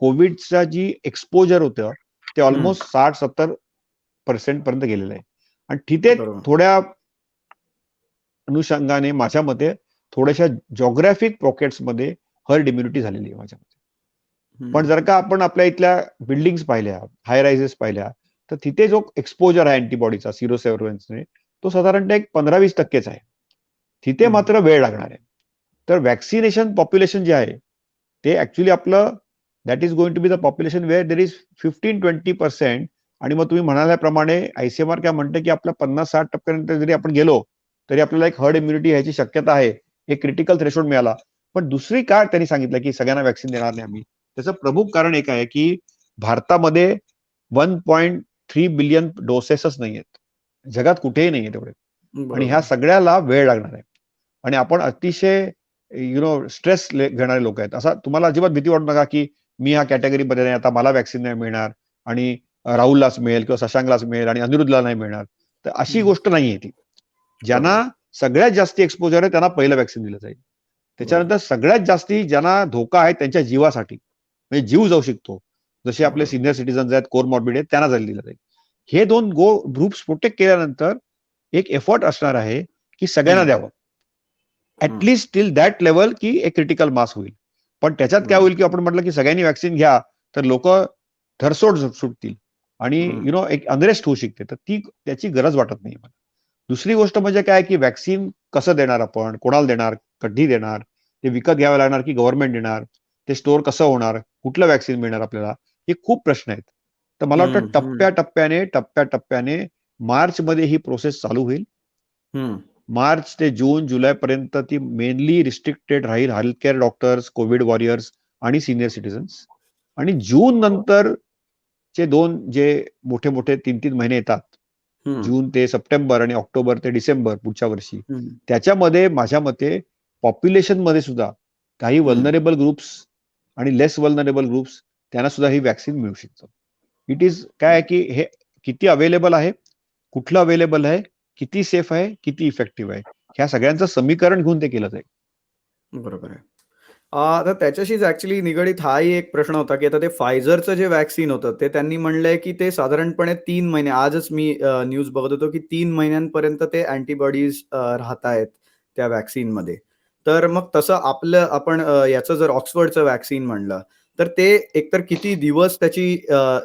कोविडचा जी एक्सपोजर होतं ते ऑलमोस्ट 60-70% पर्यंत गेलेलं आहे. आणि तिथे थोड्या अनुषंगाने माझ्या मते थोड्याशा जॉग्राफिक पॉकेट्समध्ये हर्ड इम्युनिटी झालेली आहे माझ्या मते. पण जर का आपण आपल्या इथल्या बिल्डिंग्स पाहिल्या, हाय रायझेस पाहिल्या, तर तिथे जो एक्सपोजर आहे अँटीबॉडीचा सिरोसेव्हरन्सने तो साधारणतः एक 15-20%च आहे. तिथे मात्र वेळ लागणार आहे. तर व्हॅक्सिनेशन पॉप्युलेशन जे आहे ते ऍक्च्युली आपलं that is going to be the population where there is 15-20%. आणि मग तुम्ही म्हणाल्याप्रमाणे आयसीएमआर काय म्हणते की आपल्या 50-60% जरी आपण गेलो तरी आपल्याला एक हर्ड इम्युनिटी ह्याची शक्यता आहे. एक क्रिटिकल थ्रेशोल्ड मिळाला. पण दुसरी काय त्यांनी सांगितलं की सगळ्यांना व्हॅक्सिन देणार नाही आम्ही. त्याचं प्रमुख कारण एक आहे की भारतामध्ये 1.3 बिलियन डोसेसच नाही आहेत. जगात कुठेही नाहीये तेवढे. आणि ह्या सगळ्याला वेळ लागणार आहे. आणि आपण अतिशय स्ट्रेस घेणारे लोक आहेत. असा तुम्हाला अजिबात भीती वाटू नका की मी ह्या कॅटेगरीमध्ये नाही, आता मला व्हॅक्सिन नाही मिळणार आणि राहुललाच मिळेल किंवा शशांकलाच मिळेल आणि अनिरुद्धला नाही मिळणार. तर अशी गोष्ट नाहीये ती. ज्यांना सगळ्यात जास्ती एक्सपोजर आहे त्यांना पहिलं व्हॅक्सिन दिलं जाईल. त्याच्यानंतर सगळ्यात जास्ती ज्यांना धोका आहे त्यांच्या जीवासाठी, म्हणजे जीव जाऊ शकतो, जसे आपले सिनियर सिटीजन्स आहेत, कोरमॉर्बिड आहेत, त्यांना दिलं जाईल. हे 2 ग्रुप्स प्रोटेक्ट केल्यानंतर एक एफर्ट असणार आहे की सगळ्यांना द्यावं. ऍटलिस्ट टिल दॅट लेवल की एक क्रिटिकल मास होईल. पण त्याच्यात काय होईल की आपण म्हटलं की सगळ्यांनी व्हॅक्सिन घ्या तर लोक धरसोड सुटतील आणि एक अनरेस्ट होऊ शकते. तर त्याची गरज वाटत नाही मला. दुसरी गोष्ट म्हणजे काय की व्हॅक्सिन कसं देणार, आपण कोणाला देणार, कधी देणार, ते विकत घ्यावं लागणार की गव्हर्नमेंट देणार, ते स्टोअर कसं होणार, कुठलं व्हॅक्सिन मिळणार आपल्याला, हे खूप प्रश्न आहेत. तर मला वाटतं टप्प्याटप्प्याने मार्चमध्ये ही प्रोसेस चालू होईल. मार्च ते जून जुलैपर्यंत ती मेनली रिस्ट्रिक्टेड राहील health care doctors, Covid warriors आणि सिनियर सिटीजन्स. आणि जून नंतरचे 2 जे मोठे मोठे 3-3 महिने येतात, जून ते सप्टेंबर आणि ऑक्टोबर ते डिसेंबर पुढच्या वर्षी, त्याच्यामध्ये माझ्या मते पॉप्युलेशन मध्ये सुद्धा काही वल्नरेबल ग्रुप्स आणि लेस वल्नरेबल ग्रुप्स त्यांना सुद्धा ही व्हॅक्सिन मिळू शकतं. इट इज काय की हे किती अवेलेबल आहे, कुठलं अवेलेबल आहे, किती सेफ आहे, किती इफेक्टिव्ह आहे, ह्या सगळ्यांचं समीकरण घेऊन ते केलं जाईल. बरोबर आहे. तर त्याच्याशीच ऍक्च्युली निगडीत हाही एक प्रश्न होता की आता ते फायझरचं जे व्हॅक्सिन होतं ते त्यांनी म्हणलंय की ते साधारणपणे 3 महिने, आजच मी न्यूज बघत होतो की 3 महिन्यांपर्यंत ते अँटीबॉडीज राहत आहेत त्या व्हॅक्सिनमध्ये. तर मग तसं आपण याचं जर ऑक्सफर्डचं व्हॅक्सिन म्हणलं तर ते एकतर किती दिवस त्याची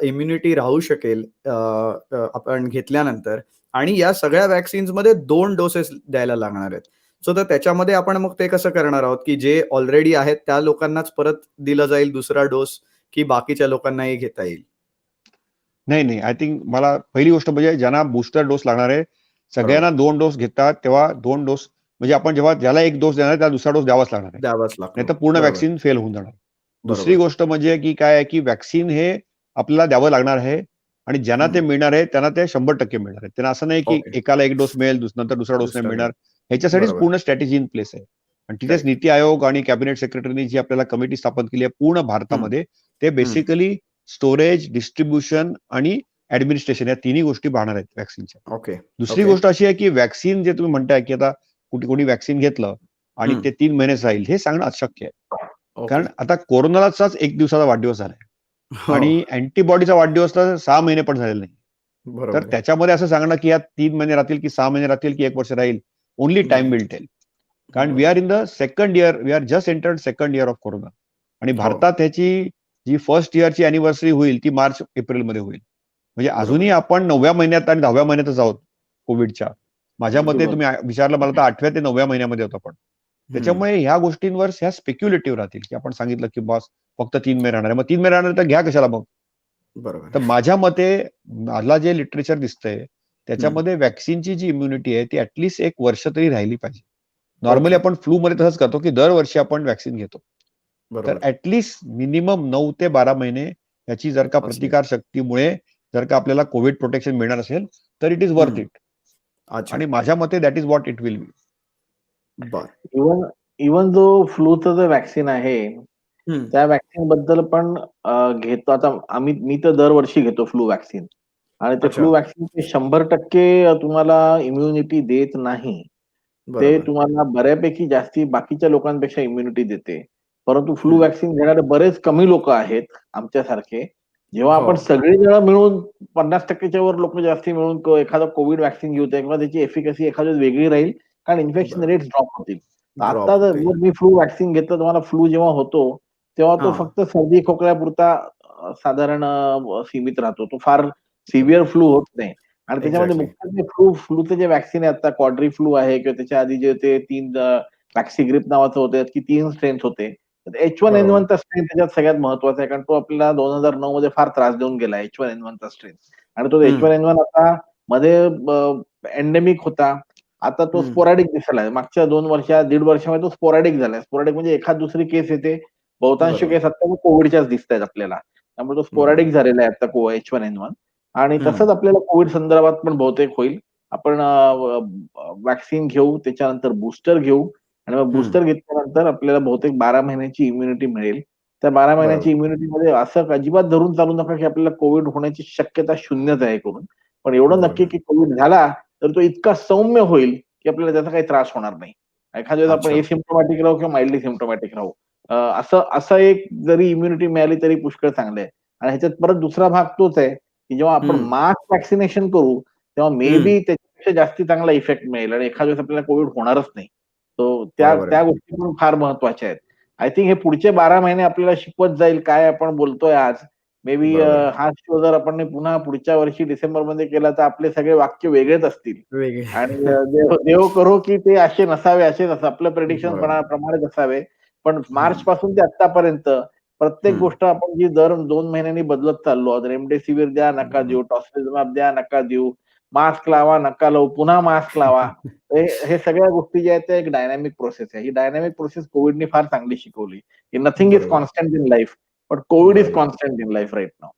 इम्युनिटी राहू शकेल आपण घेतल्यानंतर, आणि या सगळ्या व्हॅक्सिन्समध्ये 2 डोसेस द्यायला लागणार आहेत. सो तर त्याच्यामध्ये आपण मग ते कसं करणार आहोत की जे ऑलरेडी आहेत त्या लोकांनाच परत दिला जाईल दुसरा डोस, की बाकीच्या लोकांनाही घेता येईल? नाही, आय थिंक मला पहिली गोष्ट म्हणजे ज्यांना बूस्टर डोस लागणार आहे सगळ्यांना 2 डोस घेतात तेव्हा 2 डोस, म्हणजे आपण जेव्हा ज्याला 1 डोस देणार त्याला दुसरा डोस द्यावाच लागणार आहे, द्यावाच लागतो. नाही तर पूर्ण व्हॅक्सिन फेल होऊन जाणार. दुसरी गोष्ट म्हणजे की काय आहे की व्हॅक्सिन हे आपल्याला द्यावं लागणार आहे आणि ज्यांना ते मिळणार आहे त्यांना ते 100% मिळणार आहे. त्यांना असं नाही की एकाला 1 डोस मिळेल नंतर दुसरा डोस नाही मिळणार. ह्याच्यासाठीच पूर्ण स्ट्रॅटेजी इन प्लेस आहे. आणि तिथेच नीती आयोग आणि कॅबिनेट सेक्रेटरीनी जी आपल्याला कमिटी स्थापन केली आहे पूर्ण भारतामध्ये, ते बेसिकली स्टोरेज, डिस्ट्रीब्युशन आणि ऍडमिनिस्ट्रेशन या 3 गोष्टी पाहणार आहेत व्हॅक्सिनच्या. दुसरी गोष्ट अशी आहे की व्हॅक्सिन जे तुम्ही म्हणताय की आता कोणी व्हॅक्सिन घेतलं आणि ते 3 महिनेच राहील, हे सांगणं अशक्य आहे. कारण आता कोरोनाचाच 1 दिवसाचा वाढदिवस झालाय आणि अँटीबॉडीचा वाढदिवस तर 6 महिने पण झालेला नाही. तर त्याच्यामध्ये असं सांगणं की या 3 महिने राहतील की 6 महिने राहतील की 1 वर्ष राहील, ओनली टाइम विल टेल. कारण we are in the second year, we are just entered second year of corona. आणि भारतात त्याची जी फर्स्ट इयरची अॅनिव्हर्सरी होईल ती मार्च एप्रिलमध्ये होईल. म्हणजे अजूनही आपण 9व्या महिन्यात आणि 10व्या महिन्यातच आहोत कोविडच्या. माझ्या मते तुम्ही विचारलं मला तर 8व्या ते 9व्या महिन्यामध्ये होतो आपण. त्याच्यामुळे ह्या गोष्टींवर ह्या स्पेक्युलेटिव्ह राहतील की आपण सांगितलं की बॉस फक्त 3 महिने राहणार आहे, मग 3 महिने राहणार तर घ्या कशाला मग. बरोबर. तर माझ्या मते मला जे लिटरेचर दिसतंय त्याच्यामध्ये व्हॅक्सिनची जी इम्युनिटी आहे ती ऍटलिस्ट 1 वर्ष तरी राहिली पाहिजे. नॉर्मली आपण फ्लू मध्ये तसंच करतो की दरवर्षी आपण व्हॅक्सिन घेतो. तर बरोबर. ऍटलिस्ट मिनिमम 9 ते 12 महिने याची जर का असेल. प्रतिकार शक्तीमुळे जर का आपल्याला कोविड प्रोटेक्शन मिळणार असेल तर इट इज वर्थ इट. अच्छा. आणि माझ्या मते that is what it will be. बर. इवन जो फ्लूचं जे व्हॅक्सिन आहे, हम्म. त्या व्हॅक्सिन बद्दल पण घेतो. आता मी तर दरवर्षी घेतो फ्लू व्हॅक्सिन आणि ते अच्छा. फ्लू व्हॅक्सिन ते 100% तुम्हाला इम्युनिटी देत नाही. ते बरोबर. तुम्हाला बऱ्यापैकी जास्ती बाकीच्या लोकांपेक्षा इम्युनिटी देते. परंतु फ्लू हम्म. व्हॅक्सिन घेणारे बरेच कमी लोक आहेत आमच्यासारखे. जेव्हा आपण हो. सगळेजण मिळून 50%च्या वर लोक जास्ती मिळून एखादा कोविड व्हॅक्सिन घेऊ तेव्हा त्याची एफिकसी एखाद्या वेगळी राहील, कारण इन्फेक्शन बरोबर. रेट्स ड्रॉप होतील. आता ड्रॉप जर होतील. मी फ्लू व्हॅक्सिन घेतलं, तुम्हाला फ्लू जेव्हा होतो, तेव्हा तो हा. फक्त सर्दी खोकल्यापुरता साधारण सीमित राहतो. तो फार सिव्हिअर फ्लू होत नाही. आणि त्याच्यामध्ये एक्झॅक्टली. मुख्य जे फ्लूचे जे व्हॅक्सिन आहे, आता क्वाड्री फ्लू आहे किंवा त्याच्या आधी जे ते 3 वॅक्सिग्रिप नावाचं होतं, की 3 स्ट्रेन्स होते. बरोबर. H1N1 चा स्ट्रेन त्याच्यात सगळ्यात महत्वाचा आहे, कारण तो आपल्याला 2009 मध्ये फार त्रास देऊन गेला H1N1 चा स्ट्रेन. आणि तो हम्म. H1N1 आता मध्ये एंडेमिक होता. आता तो हम्म. स्पोरॅडिक दिसायला लागला. मागच्या 2 वर्षात, 1.5 वर्षामध्ये तो स्पोरॅडिक झालाय. स्पोरॅडिक म्हणजे एखाद दुसरी केस येते. बहुतांश बरोबर. केस आता कोविडच्याच दिसतायत आपल्याला. त्यामुळे तो स्पोरॅडिक बरोबर. झालेला आहे आता H1N1. आणि हम्म. तसंच आपल्याला कोविड संदर्भात पण बहुतेक होईल. आपण व्हॅक्सिन घेऊ, त्याच्यानंतर बूस्टर घेऊ आणि मग हम्म. बूस्टर घेतल्यानंतर आपल्याला बहुतेक 12 महिन्याची इम्युनिटी मिळेल. त्या 12 महिन्याची बरोबर. इम्युनिटीमध्ये असं अजिबात धरून चालू नका, की आपल्याला कोविड होण्याची शक्यता शून्यच आहे करून. पण एवढं नक्की, बरोबर. की कोविड झाला, तर तो इतका सौम्य होईल, की आपल्याला त्याचा काही त्रास होणार नाही. एखाद्या वेळेस आपण अच्छा. एसिम्प्टोमॅटिक राहू किंवा माइल्डली सिम्प्टोमॅटिक राहू. असं असं एक जरी इम्युनिटी मिळाली तरी पुष्कळ चांगलं आहे. आणि ह्याच्यात परत दुसरा भाग तोच आहे, की जेव्हा आपण हम्म. मास व्हॅक्सिनेशन करू, तेव्हा मे हम्म. बी त्याच्यापेक्षा जास्ती चांगला इफेक्ट मिळेल आणि एखाद्या वेळेस आपल्याला कोविड होणारच नाही. तो त्या बरोबर आहे. त्या गोष्टी पण फार महत्वाच्या आहेत. आय थिंक हे पुढचे 12 महिने आपल्याला शिकवत जाईल काय आपण बोलतोय आज. मे बी बरोबर आहे. हा शो जर आपण पुन्हा पुढच्या वर्षी डिसेंबरमध्ये केला, तर आपले सगळे वाक्य वेगळेच असतील. वेगळे. आणि देव देव करो की ते असे नसावे, असेच आपलं प्रेडिक्शन बरोबर. प्रमाणेच असावे. पण मार्च हम्म. पासून ते आत्तापर्यंत प्रत्येक हम्म. गोष्ट आपण जी दर 2 महिन्यांनी बदलत चाललो आहोत. रेमडेसिवीर द्या, नका बरोबर. देऊ. टॉसिलिझुमॅब द्या, नका देऊ. मास्क लावा, नका लावू. पुन्हा मास्क लावा. हे हे सगळ्या गोष्टी ज्या आहेत, त्या एक डायनॅमिक प्रोसेस आहे. ही डायनॅमिक प्रोसेस कोविडनी फार चांगली शिकवली, की नथिंग इज बरोबर. Constant in life, but covid is बरोबर. Constant in life right now.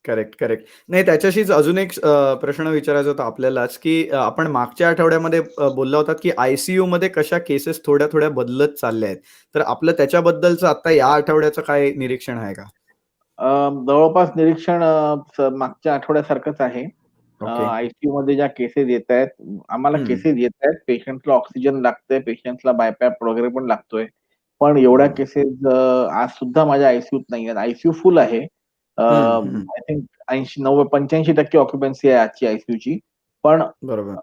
Correct, correct. नाही त्याच्याशीच अजून एक प्रश्न विचारायचा होता आपल्यालाच, की आपण मागच्या आठवड्यामध्ये बोलला होतात, की आय-सी-यूमध्ये कशा केसेस थोड्या-थोड्या बदलत चालल्या आहेत. तर आपलं त्याच्याबद्दलचं आता या आठवड्याचं काय निरीक्षण आहे का? जवळपास निरीक्षण मागच्या आठवड्यासारखंच आहे. ओके. आय-सी-यूमध्ये ज्या केसेस येतायत, आम्हाला हं. केसेस येतायत. पेशंटला ऑक्सिजन लागतंय, पेशंटला BiPAP वगैरे पण लागतोय. पण एवढ्या बरोबर. केसेस आज सुद्धा माझ्या आय-सी-यूत नाहीयेत. आय-सी-यू फुल आहे. हं, हं. आय थिंक 80, 90, 85% ऑक्युपन्सी आहे आजची आय-सी-यूची. पण बरोबर.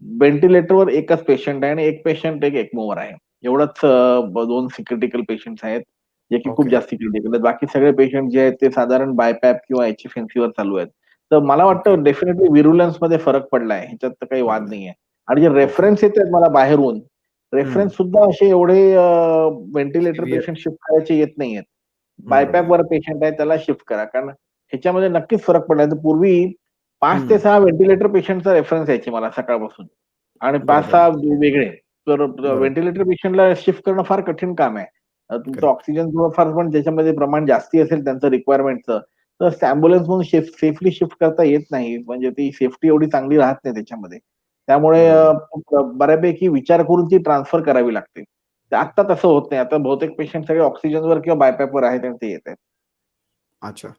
व्हेंटिलेटरवर एकच पेशंट आहे आणि एक पेशंट एक ECMOवर आहे. एवढंच 2 क्रिटिकल पेशंट्स आहेत, जे की खूप ओके. जास्ती क्रिटिकल आहेत. बाकी सगळे पेशंट जे आहेत ते साधारण BiPAP किंवा HFNCवर चालू आहेत. तर मला ओके. वाटतं डेफिनेटली व्हिरुलन्समध्ये फरक पडलाय. ह्याच्यात तर काही वाद पडलंय. नाहीये. आणि जे ओके. रेफरन्स येतायत मला बाहेरून, हं. रेफरन्स सुद्धा असे एवढे व्हेंटिलेटर सिव्हिअर. पेशंट शिफ्ट करायचे येत नाहीयेत. बरोबर. BiPAPवर पेशंट आहे त्याला शिफ्ट करा. कारण ह्याच्यामध्ये नक्कीच फरक पडलाय. तर पूर्वी 5 ते हं. 6 व्हेंटिलेटर पेशंटचा रेफरन्स यायचे मला सकाळपासून. आणि बरोबर. 5-6 वेगळे. तर बरोबर. व्हेंटिलेटर पेशंटला शिफ्ट करणं फार कठीण काम आहे. तुमचं करेक्ट. ऑक्सिजन थोडंफार पण ज्याच्यामध्ये प्रमाण जास्ती असेल त्यांचं रिक्वायरमेंटचं, तर एम्ब्युलन्स म्हणून सेफली शिफ्ट करता येत नाही. म्हणजे ती सेफ्टी एवढी चांगली राहत नाही त्याच्यामध्ये. त्यामुळे बरोबर. बऱ्यापैकी विचार करून ती ट्रान्सफर करावी लागते. तर आत्ता तसं होत नाही. आता बहुतेक पेशंट सगळे ऑक्सिजनवर किंवा BiPAPवर आहेत आणि ते येतायत. अच्छा.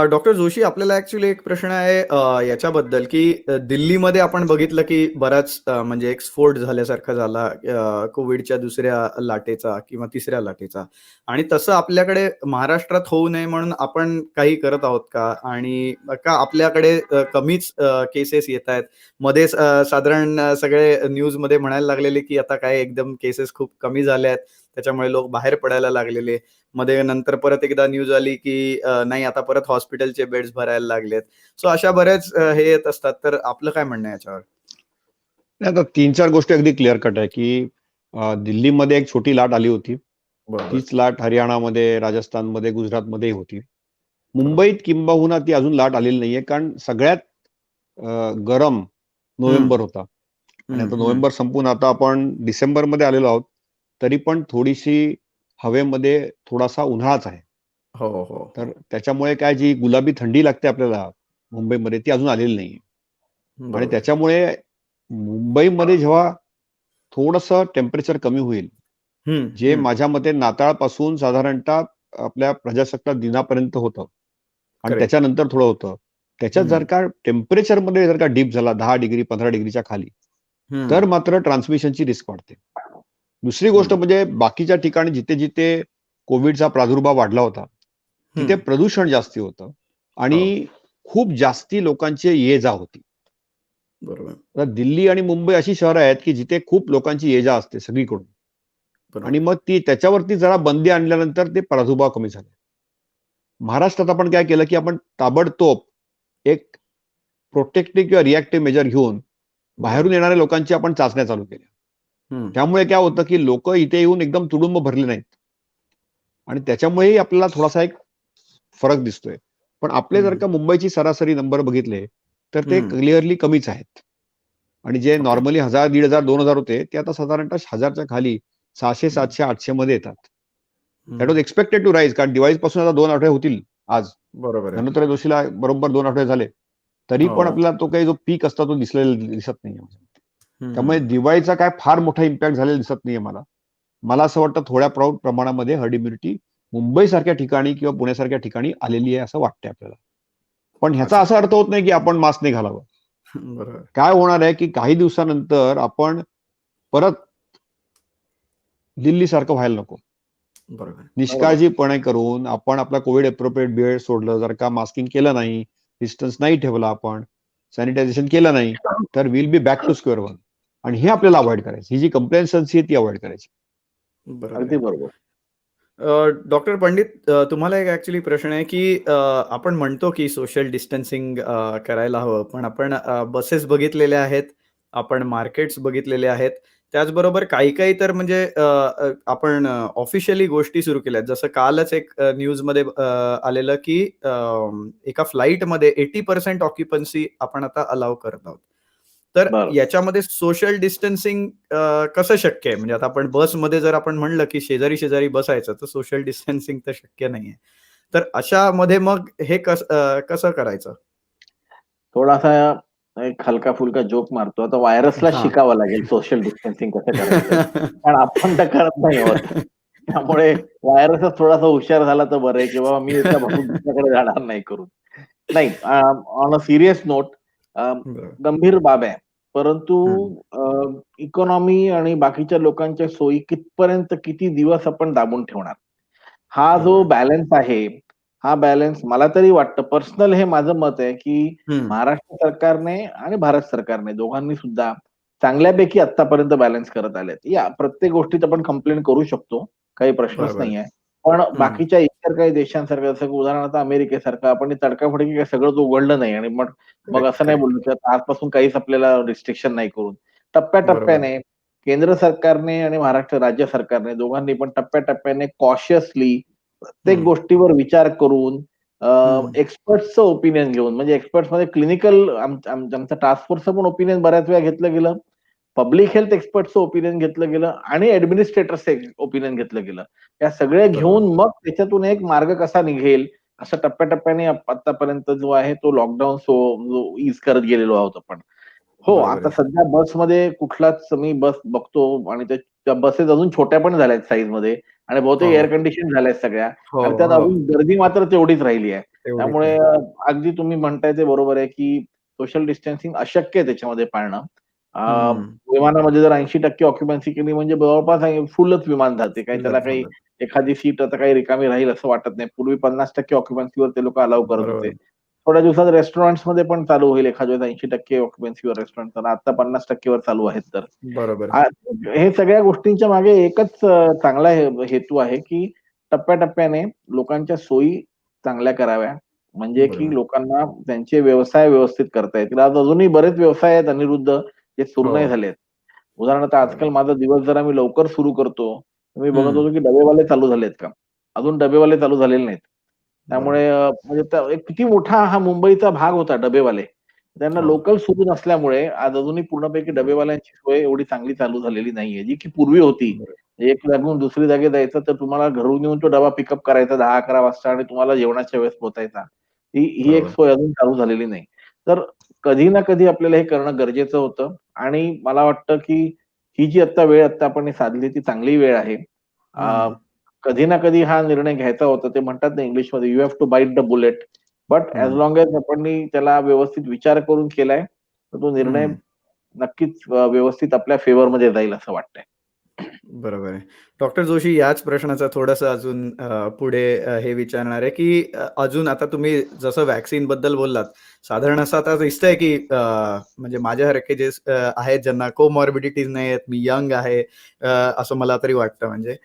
डॉक्टर जोशी आपल्याला ॲक्चुअली एक प्रश्न आहे याच्याबद्दल, की दिल्लीमध्ये आपण बघितलं, की बराच म्हणजे एक स्फोट झाल्यासारखा झाला कोविडच्या दुसऱ्या लाटेचा किंवा तिसऱ्या लाटेचा. आणि तसं आपल्याकडे महाराष्ट्रात होऊ नये म्हणून आपण काही करत आहोत का? आणि का आपल्याकडे कमीच केसेस येतायत? मध्येच साधारण सगळे न्यूजमध्ये म्हणायला लागलेले, की आता काय एकदम केसेस खूप कमी झाल्या आहेत. त्याच्यामुळे लोक बाहेर पडायला लागलेले. मध्ये नंतर परत एकदा न्यूज आली, की नाही आता परत हॉस्पिटलचे बेड्स भरायला लागलेत. सो अशा बऱ्याच हे येत असतात. तर आपलं काय म्हणणं आहे याच्यावर? नाही, आता 3-4 गोष्टी अगदी क्लिअर कट आहे, की दिल्लीमध्ये एक छोटी लाट आली होती. बरोबर, तीच लाट हरियाणामध्ये, राजस्थानमध्ये, गुजरातमध्येही होती. बरोबर. मुंबईत किंबहुना ती अजून लाट आलेली नाहीये. कारण सगळ्यात गरम नोव्हेंबर होता आणि आता नोव्हेंबर संपून आता आपण डिसेंबरमध्ये आलेलो आहोत, तरी पण थोडीशी हवेमध्ये थोडासा उन्हाळाच आहे. हो, हो, हो. तर त्याच्यामुळे काय जी गुलाबी थंडी लागते आपल्याला मुंबईमध्ये ती अजून आलेली नाहीये. आणि बरोबर. त्याच्यामुळे मुंबईमध्ये जेव्हा थोडंसं टेम्परेचर कमी होईल, जे माझ्या मते नाताळपासून साधारणतः आपल्या प्रजासत्ताक दिनापर्यंत होतं आणि करेक्ट. त्याच्यानंतर थोडं होतं. त्याच्यात जर का टेम्परेचरमध्ये जर का डिप झाला 10 डिग्री 15 डिग्रीच्या खाली, तर मात्र ट्रान्समिशनची रिस्क वाढते. दुसरी गोष्ट म्हणजे बाकीच्या ठिकाणी जिथे-जिथे कोविडचा प्रादुर्भाव वाढला होता, तिथे प्रदूषण जास्ती होतं आणि खूप जास्ती लोकांची ये-जा होती. बरोबर. तर दिल्ली आणि मुंबई अशी शहरं आहेत, की जिथे खूप लोकांची ये-जा असते सगळीकडून. आणि मग ती त्याच्यावरती जरा बंदी आणल्यानंतर ते प्रादुर्भाव कमी झाले. महाराष्ट्रात आपण काय केलं, की आपण ताबडतोब एक प्रोटेक्टिव्ह किंवा रिएक्टिव्ह मेजर घेऊन बाहेरून येणाऱ्या लोकांची आपण चाचण्या चालू केल्या. त्यामुळे काय होतं, की लोक इथे येऊन एकदम तुडुंब भरले नाहीत. आणि त्याच्यामुळेही आपल्याला थोडासा एक फरक दिसतोय. पण आपले जर का मुंबईची सरासरी नंबर बघितले, तर ते क्लिअरली कमीच आहेत. आणि जे नॉर्मली 1000, 1500, 2000 होते, ते आता साधारणतः 1000च्या खाली 600, 700, 800 मध्ये येतात. That was expected to rise, कारण दिवाळीपासून आता 2 आठवडे होतील आज. बरोबर आहे. धनत्रयोदशीला बरोबर 2 आठवडे झाले. तरी पण आपल्याला तो काही जो पीक असता तो दिसत नाहीये. त्यामुळे दिवाळीचा काय फार मोठा इम्पॅक्ट झालेला दिसत नाहीये मला. मला असं वाटतं थोड्या प्रमाणामध्ये हर्ड इम्युनिटी मुंबईसारख्या ठिकाणी किंवा पुण्यासारख्या ठिकाणी आलेली आहे असं वाटतंय आपल्याला. पण ह्याचा असा अर्थ होत नाही की आपण मास्क नाही घालावं. बरोबर. काय होणार आहे की काही दिवसानंतर आपण परत दिल्लीसारखं व्हायला नको. बरोबर. निष्काळजीपणे करून आपण आपला कोविड एप्रोप्रिएट बिहेवियर सोडलं, जर का मास्किंग केलं नाही, डिस्टन्स नाही ठेवला आपण, सॅनिटायझेशन केलं नाही, तर will be back to square one. आणि हे आपल्याला अवॉइड करायचं. ही जी कंप्लेन्सन्सी आहे ती अवॉइड करायची. बरोबर अगदी आहे. बरोबर. डॉक्टर पंडित, तुम्हाला एक ॲक्चुअली प्रश्न आहे, की आपण म्हणतो की सोशल डिस्टन्सिंग करायला हवं. पण आपण बसेस बघितलेल्या आहेत, आपण मार्केट्स बघितलेले आहेत. त्याचबरोबर काही-काही तर म्हणजे आपण ऑफिशियली गोष्टी सुरू केल्यात. जसं कालच एक न्यूजमध्ये आलेलं, की एका फ्लाइटमध्ये 80% ऑक्युपन्सी आपण आता अलाऊ करत आहोत. तर बरं. याच्यामध्ये सोशल डिस्टन्सिंग कसं शक्य आहे? म्हणजे आता आपण बसमध्ये जर आपण म्हणलं, की शेजारी-शेजारी बसायचं, तर सोशल डिस्टन्सिंग तर शक्य नाहीये. तर अशामध्ये मग हे कसं करायचं? थोडासा एक हलका-फुलका जोक मारतो. आता व्हायरसला हां. शिकावं लागेल सोशल डिस्टन्सिंग कसं करायचं. कारण आपण तर करत नाही आहोत. त्यामुळे व्हायरसच थोडासा हुशार झाला तर बरं आहे, की बाबा मी याच्या पासून दुसऱ्याकडे जाणार नाही करून. नाही, ऑन अ सीरियस नोट, बरोबर. गंभीर बाब आहे. परंतु हं. इकॉनॉमी आणि बाकीच्या लोकांच्या सोयी कितपर्यंत किती दिवस आपण दाबून ठेवणार? हा जो बरोबर. बॅलन्स आहे, हा बॅलन्स मला तरी वाटतं, पर्सनल हे माझं मत आहे, की हं. महाराष्ट्र सरकारने आणि भारत सरकारने दोघांनी सुद्धा चांगल्यापैकी आत्तापर्यंत बॅलन्स करत आलेत. प्रत्येक गोष्टीत आपण कंप्लेंट करू शकतो. काही प्रश्नच बरोबर. नाहीये. पण हं. बाकीच्या इतर काही देशांसारखं, जसं उदाहरणार्थ अमेरिकेसारखं, आपण तडकाफडकी काही सगळंच उघडलं नाही आणि मग मग करेक्ट, असं नाही करेक्ट. बोललो, की आता आजपासून काहीच आपल्याला रिस्ट्रिक्शन नाही करून. बरोबर. टप्प्याटप्प्याने केंद्र सरकारने आणि महाराष्ट्र राज्य सरकारने दोघांनी पण टप्प्याटप्प्याने कॉशियसली प्रत्येक हं. गोष्टीवर विचार करून हं. एक्सपर्ट्सचं ओपिनियन घेऊन, म्हणजे एक्सपर्ट्समध्ये क्लिनिकल आमचं टास्क फोर्सचं पण ओपिनियन बऱ्याच वेळा घेतलं गेलं. पब्लिक हेल्थ एक्सपर्टचं ओपिनियन घेतलं गेलं आणि ॲडमिनिस्ट्रेटर्सचं ओपिनियन घेतलं गेलं. या सगळ्या बरोबर. घेऊन मग त्याच्यातून एक मार्ग कसा निघेल, असं टप्प्याटप्प्याने आत्तापर्यंत जो आहे तो लॉकडाऊन जो ईज करत गेलेलो आहोत आपण. हो, बरोबर आता आहे. सध्या बसमध्ये कुठलाच मी बस बघतो आणि त्या बसेस अजून छोट्या पण झाल्यात साइजमध्ये आणि बहुतेक एअर हो. कंडिशन झाल्यात सगळ्या हो, आणि त्यात हो. अजून गर्दी मात्र तेवढीच राहिली आहे. तेवढीच त्यामुळे राहिली. अगदी तुम्ही म्हणताय ते बरोबर आहे, की सोशल डिस्टन्सिंग अशक्य आहे त्याच्यामध्ये पाळणं. अ, हं. विमानामध्ये जर 80% ऑक्युपन्सी केली म्हणजे जवळपास फुलच विमान जाते. काही त्याला फुलच काही झालं. एखादी सीट आता काही रिकामी राहील असं वाटत नाही. पूर्वी 50% ऑक्युपन्सीवर ते लोकं अलाऊ करत बरोबर होते. आहे. थोड्या दिवसात रेस्टॉरंट्समध्ये पण चालू होईल एखाद्या वेळेस 80% ऑक्युपन्सीवर रेस्टॉरंट, तर आता 50% वर चालू आहेत तर. बरोबर. आ, हे सगळ्या गोष्टींच्या मागे एकच चांगला हेतू आहे, की टप्प्याटप्प्याने लोकांच्या सोयी चांगल्या कराव्या. म्हणजे की बरोबर. लोकांना त्यांचे व्यवसाय व्यवस्थित करता येतील. आज अजूनही बरेच व्यवसाय आहेत अनिरुद्ध, जे सुरू हो. नाही झालेत. उदाहरणार्थ आजकाल बरोबर. माझा दिवस जरा मी लवकर सुरू करतो. मी बघत हं. होतो, की डबेवाले चालू झालेत का? अजून डबेवाले चालू झालेले नाहीत. बरोबर. त्यामुळे म्हणजे किती मोठा हा मुंबईचा भाग होता डबेवाले. त्यांना हो. लोकल सुरू नसल्यामुळे आज अजूनही पूर्णपैकी डबेवाल्यांची सोय एवढी चांगली चालू झालेली नाहीये, जी की पूर्वी होती. बरोबर. एक जागेहून दुसरी जागी जायचं तर तुम्हाला घरून येऊन तो डबा पिकअप करायचा 10-11 वाजता आणि तुम्हाला जेवणाच्या वेळेस पोहोचायचा. ही एक बरोबर. सोय अजून चालू झालेली नाही. तर कधी ना कधी आपल्याला हे करणं गरजेचं होतं आणि मला वाटतं, की ही जी आता आपण साधली ती चांगली वेळ आहे. अ, हं, कधी ना कधी हा निर्णय घ्यायचा होता. ते म्हणतात ना इंग्लिशमध्ये, "you have to bite the bullet." But as hmm, long as आपण त्याला व्यवस्थित विचार करून केलाय, तर तो निर्णय हं. नक्कीच व्यवस्थित आपल्या फेवरमध्ये जाईल असं वाटतंय. बरोबर आहे. डॉक्टर जोशी याच प्रश्नाचा थोडंसं अजून पुढे हे विचारणार आहे, की अजून आता तुम्ही जसं व्हॅक्सिनबद्दल बोललात, साधारण असं आता दिसतंय, की म्हणजे माझ्यासारखे जे आहेत ज्यांना कोमॉर्बिडिटीज नाही आहेत, मी यंग आहे असं मला तरी वाटतं म्हणजे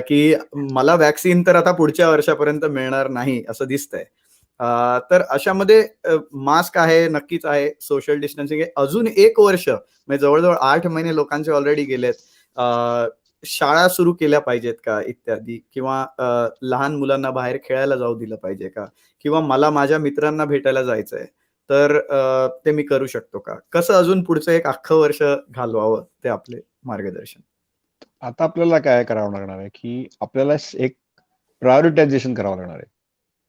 की मला व्हॅक्सिन तर आता पुढच्या वर्षापर्यंत मिळणार नाही असं दिसतंय. तर अशामध्ये मास्क आहे, नक्कीच आहे, सोशल डिस्टन्सिंग आहे. अजून 1 वर्ष म्हणजे जवळ-जवळ 8 महिने लोकांचे ऑलरेडी गेलेत. शाळा सुरू केल्या पाहिजेत का इत्यादी किंवा लहान मुलांना बाहेर खेळायला जाऊ दिलं पाहिजे का? किंवा मला माझ्या मित्रांना भेटायला जायचंय, तर ते मी करू शकतो का? कसं अजून पुढचं एक अख्खं वर्ष घालवावं ते आपले मार्गदर्शन? आता आपल्याला काय करावं लागणार आहे, की आपल्याला एक प्रायोरिटायझेशन करावं लागणार आहे.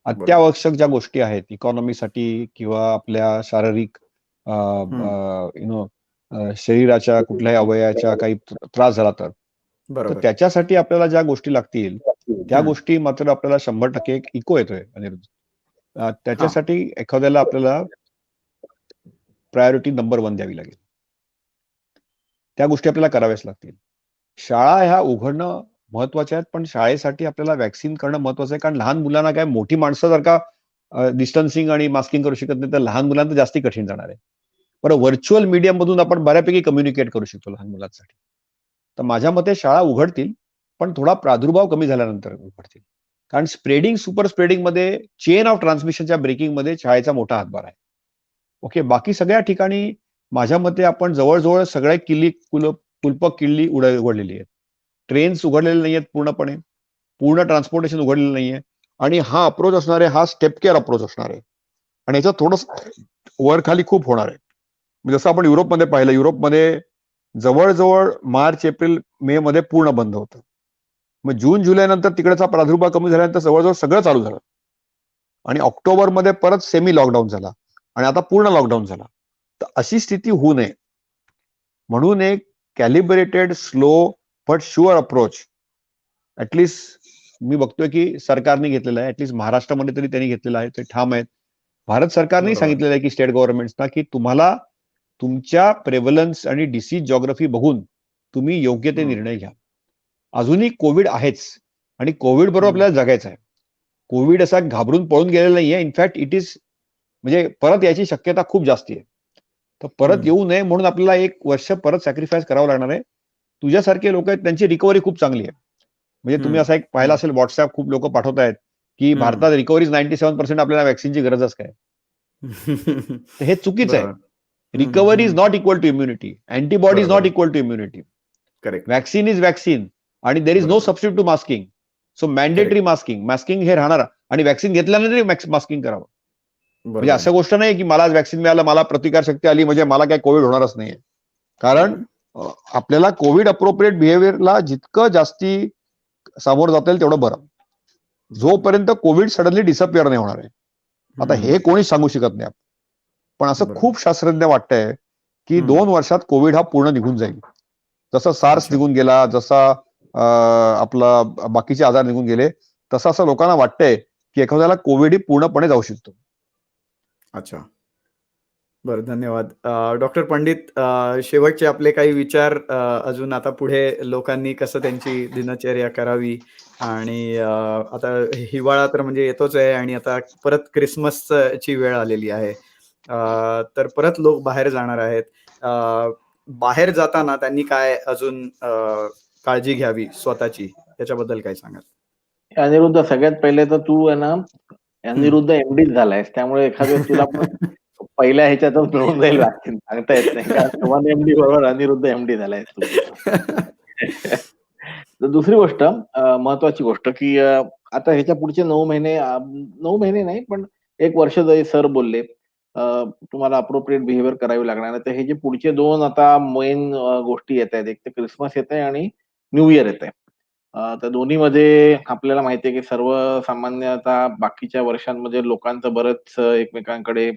बरोबर. अत्यावश्यक ज्या गोष्टी आहेत इकॉनॉमीसाठी किंवा आपल्या शारीरिक हं. शरीराच्या कुठल्याही अवयवाच्या काही त्रास झाला तर. तर बरोबर. त्याच्यासाठी आपल्याला ज्या गोष्टी लागतील, त्या हं. गोष्टी मात्र आपल्याला 100% एक इको येतोय अनिरुद्ध. हां. त्याच्यासाठी एखाद्याला आपल्याला प्रायोरिटी नंबर 1 द्यावी लागेल. त्या गोष्टी आपल्याला कराव्याच लागतील. शाळा ह्या उघडणं महत्वाच्या आहेत, पण शाळेसाठी आपल्याला व्हॅक्सिन करणं महत्वाचं आहे. कारण लहान मुलांना काय मोठी माणसं जर का डिस्टन्सिंग आणि मास्किंग करू शकत नाही, तर लहान मुलांना तर जास्ती कठीण जाणार आहे. बरं व्हर्चुअल मीडियामधून आपण बऱ्यापैकी कम्युनिकेट करू शकतो लहान मुलांसाठी. तर माझ्या मते शाळा उघडतील, पण थोडा प्रादुर्भाव कमी झाल्यानंतर उघडतील. कारण सुपर स्प्रेडिंगमध्ये चेन ऑफ ट्रान्समिशनच्या ब्रेकिंगमध्ये शाळेचा मोठा हातभार आहे. ओके. बाकी सगळ्या ठिकाणी माझ्या मते आपण जवळ-जवळ सगळ्या कुलपं किल्ली उघडलेली आहेत. ट्रेन्स उघडलेले नाहीयेत पूर्णपणे. पूर्ण ट्रान्सपोर्टेशन उघडलेलं नाहीये आणि हा अप्रोच असणार आहे, हा स्टेप केअर अप्रोच असणार आहे. आणि याच्यात थोडंसं वर-खाली खूप होणार आहे. म्हणजे जसं आपण युरोपमध्ये पाहिलं, युरोपमध्ये जवळ-जवळ मार्च, एप्रिल, मेमध्ये पूर्ण बंद होतं. मग जून, जुलैनंतर तिकडचा प्रादुर्भाव कमी झाल्यानंतर जवळ-जवळ सगळं चालू झालं. आणि ऑक्टोबरमध्ये परत सेमी लॉकडाऊन झाला आणि आता पूर्ण लॉकडाऊन झाला. तर अशी स्थिती होऊ नये म्हणून एक calibrated, slow but sure approach me बघतोय की सरकारने घेतलेला आहे. महाराष्ट्रामध्ये तरी त्यांनी घेतलेला आहे. ते ठाम आहेत. भारत सरकारने बरोबर. सांगितलेलं आहे की स्टेट गव्हर्नमेंट्सना की तुम्हाला तुमच्या प्रेव्हलन्स आणि डिसीज जॉग्राफी बघून तुम्ही योग्य ते हं. निर्णय घ्या. अजूनही कोविड आहेच आणि कोविड बरोबर हं. आपल्याला जगायचं आहे. कोविड असा घाबरून पळून गेलेला नाहीये. इनफॅक्ट इट इज म्हणजे परत याची शक्यता खूप जास्ती आहे. तर परत हं. येऊ नये म्हणून आपल्याला 1 वर्ष परत सॅक्रिफाईस करावं लागणार आहे. तुझ्यासारखे लोक आहेत त्यांची रिकव्हरी खूप चांगली आहे. म्हणजे तुम्ही हं. असा एक पाहिला हं. असेल WhatsApp खूप लोकं पाठवतायत, की हं. भारतात रिकव्हरी 97% आपल्याला व्हॅक्सिनची गरजच काय? तर हे चुकीचं आहे. बरोबर. Hmm, hmm, recovery is hmm. Not equal to immunity. Antibody is बरोबर नॉट आहे. Equal to immunity. Correct. Vaccine is vaccine आणि देअर इज नो बरोबर. Substitute to masking. So mandatory correct. Masking. Masking हे राहणार आणि व्हॅक्सिन घेतल्यानंतर masking करावं. म्हणजे बरोबर आहे. असं गोष्ट नाही की मला आज व्हॅक्सिन मिळालं, मला प्रतिकारशक्ती आली म्हणजे मला काही कोविड होणारच नाहीये. कारण हं. आपल्याला कोविड अप्रोप्रिएट बिहेवियरला जितकं जास्ती सामोरं जाता येईल तेवढं बरं. बरोबर. जोपर्यंत कोविड सडनली डिसअपिअर नाही होणार आहे. आता हे हं. कोणीच सांगू शकत नाही. पण असं बरोबर. खूप शास्त्रज्ञ वाटतंय, की हं. 2 वर्षात कोविड हा पूर्ण निघून जाईल. जसं सार्स अच्छा. निघून गेला, जसा आपला बाकीचे आजार निघून गेले, तसं असं लोकांना वाटतंय, की एखाद्याला कोविड ही पूर्णपणे जाऊ शकतो. अच्छा. बरं, धन्यवाद. डॉक्टर पंडित शेवटचे आपले काही विचार अजून आता पुढे लोकांनी कसं त्यांची दिनचर्या करावी आणि आता हिवाळा तर म्हणजे येतोच आहे आणि आता परत ची वेळ आलेली आहे. तर परत लोक बाहेर जाणार आहेत. बाहेर जाताना त्यांनी काय अजून काळजी घ्यावी स्वतःची, याच्याबद्दल काय सांगाल? अनिरुद्ध सगळ्यात पहिले तर तू आहे ना, हं. अनिरुद्ध एम-डीच झालायस. त्यामुळे एखाद वेळेस तुला पण पहिल्या ह्याच्यातच मिळून जाईल व्हॅक्सिन सांगता येत नाही. कारण सुमन एम-डी बरोबर अनिरुद्ध एम-डी झालायस तू. तर दुसरी गोष्ट महत्वाची गोष्ट, की आता ह्याच्या पुढचे 9 महिने 9 महिने नाही, पण 1 वर्ष जरी सर बोलले, तुम्हाला अप्रोप्रिएट बिहेवियर करावी लागणार आहे. तर हे जे पुढचे 2 आता मेन गोष्टी येतायत. एक तर क्रिसमस येतंय आणि न्यू इयर येतंय. तर दोन्हीमध्ये आपल्याला माहिती आहे, की सर्वसामान्यतः बाकीच्या वर्षांमध्ये लोकांचं बरंच एकमेकांकडे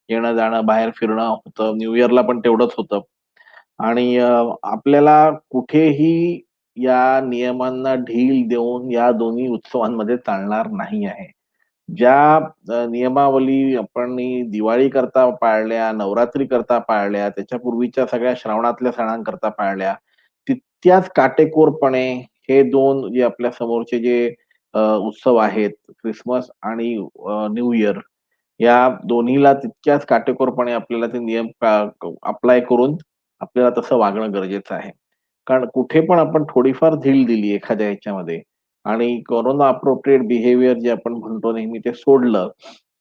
येणं-जाणं, बाहेर फिरणं होतं. न्यू इयरला पण तेवढंच होतं. आणि आपल्याला कुठेही या नियमांना ढील देऊन या दोन्ही उत्सवांमध्ये चालणार नाही आहे. ज्या नियमावली आपण दिवाळी करता पाळल्या, नवरात्री करता पाळल्या, त्याच्यापूर्वीच्या सगळ्या श्रावणातल्या सणांकरता पाळल्या, तितक्याच काटेकोरपणे हे 2 जे आपल्या समोरचे जे उत्सव आहेत, क्रिसमस आणि न्यू इयर या दोन्हीला तितक्याच काटेकोरपणे आपल्याला ते नियम अप्लाय करून आपल्याला तसं वागणं गरजेचं आहे. कारण कुठे पण आपण थोडीफार ढील दिली एखाद्या ह्याच्यामध्ये आणि कोरोना अप्रोप्रिएट बिहेवियर जे आपण म्हणतो नेहमी ते सोडलं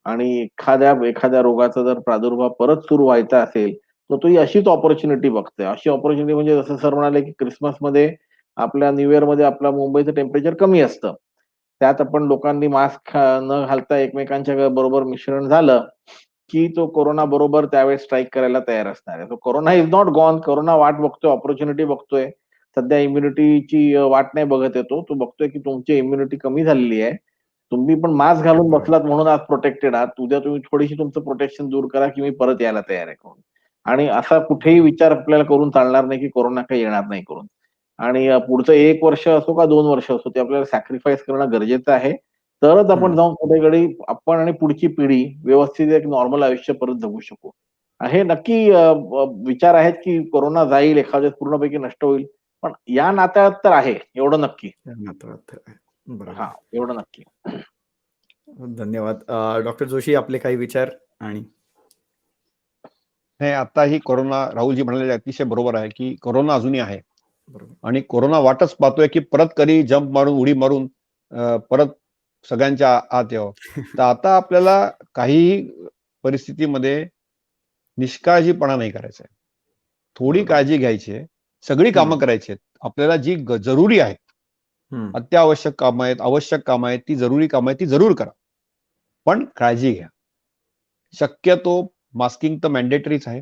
आणि एखाद्या रोगाचा जर प्रादुर्भाव परत सुरू व्हायचा असेल, तर तो ही अशीच अपॉर्च्युनिटी बघतोय. अशी अपॉर्च्युनिटी म्हणजे जसं सर म्हणाले, की क्रिसमसमध्ये आपल्या न्यू इयरमध्ये आपलं मुंबईचं टेम्परेचर कमी असतं. त्यात आपण लोकांनी मास्क न घालता एकमेकांच्या बरोबर मिश्रण झालं, की तो कोरोना बरोबर त्यावेळेस स्ट्राईक करायला तयार असणार आहे. Corona is not gone. Corona वाट बघतोय, अपॉर्च्युनिटी बघतोय. सध्या इम्युनिटीची वाट नाही बघत आहे तो. तो बघतोय, की तुमची इम्युनिटी कमी झालेली आहे. तुम्ही पण मास्क घालून बरोबर. बसलात म्हणून आज प्रोटेक्टेड आहात. उद्या तुम्ही थोडीशी तुमचं प्रोटेक्शन दूर करा, की मी परत यायला तयार आहे करून. आणि असा कुठेही विचार आपल्याला करून चालणार नाही, की कोरोना काही येणार नाही करून. आणि पुढचं 1 वर्ष असो का 2 वर्ष असो, ते आपल्याला सॅक्रिफाईस करणं गरजेचं आहे. तरच आपण हं. जाऊन कुठेतरी आपण आणि पुढची पिढी व्यवस्थित एक नॉर्मल आयुष्य परत जगू शकू. हे नक्की विचार आहेत, की कोरोना जाईल, एखाद्या वेळेस पूर्णपैकी नष्ट होईल. पण या नात्यात तर आहे, एवढं नक्की. मात्र बरोबर. हां, एवढं नक्की. धन्यवाद. डॉक्टर जोशी आपले काही विचार आणि नाही, आता ही कोरोना राहुलजी म्हणालेले अतिशय बरोबर आहे, की कोरोना अजूनही आहे. बरोबर. आणि कोरोना वाटच पाहतोय, की परत कधी जंप मारून, उडी मारून परत सगळ्यांच्या आत यावं. तर आता आपल्याला काहीही परिस्थितीमध्ये निष्काळजीपणा नाही करायचा आहे. थोडी बरोबर. काळजी घ्यायची आहे. सगळी कामं करायची आहेत. आपल्याला जी जरुरी आहेत, हं. अत्यावश्यक कामं आहेत, आवश्यक कामं आहेत, ती जरुरी कामं आहेत, ती जरूर करा. पण काळजी घ्या. शक्यतो मास्किंग तर मॅन्डेटरीच आहे.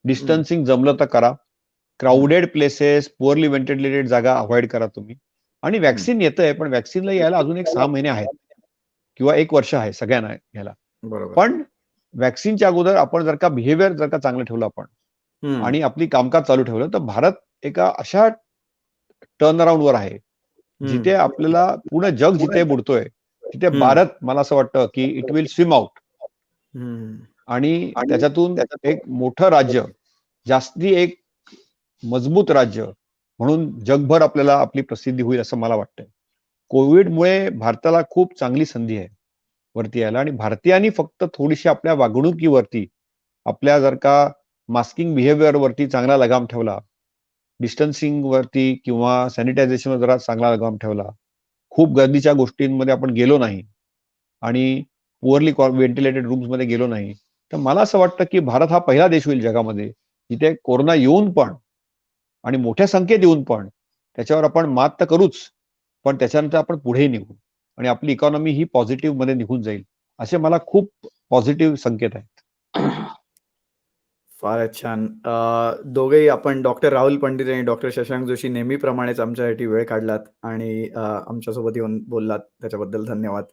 डिस्टन्सिंग जमलं तर करा. क्राउडेड प्लेसेस, पुअरली व्हेंटिलेटेड जागा अव्हॉइड करा तुम्ही. आणि व्हॅक्सिन येतंय, पण व्हॅक्सिनला यायला अजून एक 6 महिने आहेत किंवा 1 वर्ष आहे सगळ्यांना घ्यायला. बरोबर. पण व्हॅक्सिनच्या अगोदर आपण जर का बिहेवियर जर का चांगलं ठेवलं आपण हं. आणि आपली कामकाज चालू ठेवलं, तर भारत एका अशा टर्नअराउंडवर आहे, हं. जिथे आपल्याला पूर्ण जग जिथे बुडतोय, तिथे हं. भारत मला असं वाटतं, की इट विल स्विम आउट. हं. आणि त्याच्यातून एक मोठं राज्य, जास्ती एक मजबूत राज्य म्हणून जगभर आपल्याला आपली प्रसिद्धी होईल असं मला वाटतंय. कोविडमुळे भारताला खूप चांगली संधी आहे वरती यायला आणि भारतीयांनी फक्त थोडीशी आपल्या वागणुकीवरती, आपल्या जर का मास्किंग बिहेवियर वरती चांगला लगाम ठेवला, डिस्टन्सिंग वरती किंवा सॅनिटायझेशनवर जरा चांगला लगाम ठेवला, खूप गर्दीच्या गोष्टींमध्ये आपण गेलो नाही आणि पुअरली व्हेंटिलेटेड रूम्समध्ये गेलो नाही, तर मला असं वाटतं की भारत हा पहिला देश होईल जगामध्ये जिथे कोरोना येऊन पण आणि मोठ्या संख्येत येऊन पण त्याच्यावर आपण मात तर करूच, पण त्याच्यानंतर आपण पुढे निघू आणि आपली इकॉनॉमी ही पॉझिटिव्ह मध्ये निघून जाईल. असे मला खूप पॉझिटिव्ह संकेत आहेत. फारच छान. दोघेही आपण डॉक्टर राहुल पंडित आणि डॉक्टर शशांक जोशी नेहमीप्रमाणेच आमच्यासाठी वेळ काढलात आणि आमच्यासोबत येऊन बोललात. त्याच्याबद्दल धन्यवाद.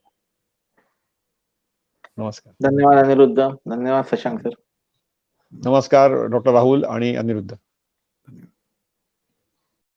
नमस्कार. धन्यवाद अनिरुद्ध. धन्यवाद शशांक सर. नमस्कार डॉक्टर राहुल आणि अनिरुद्ध.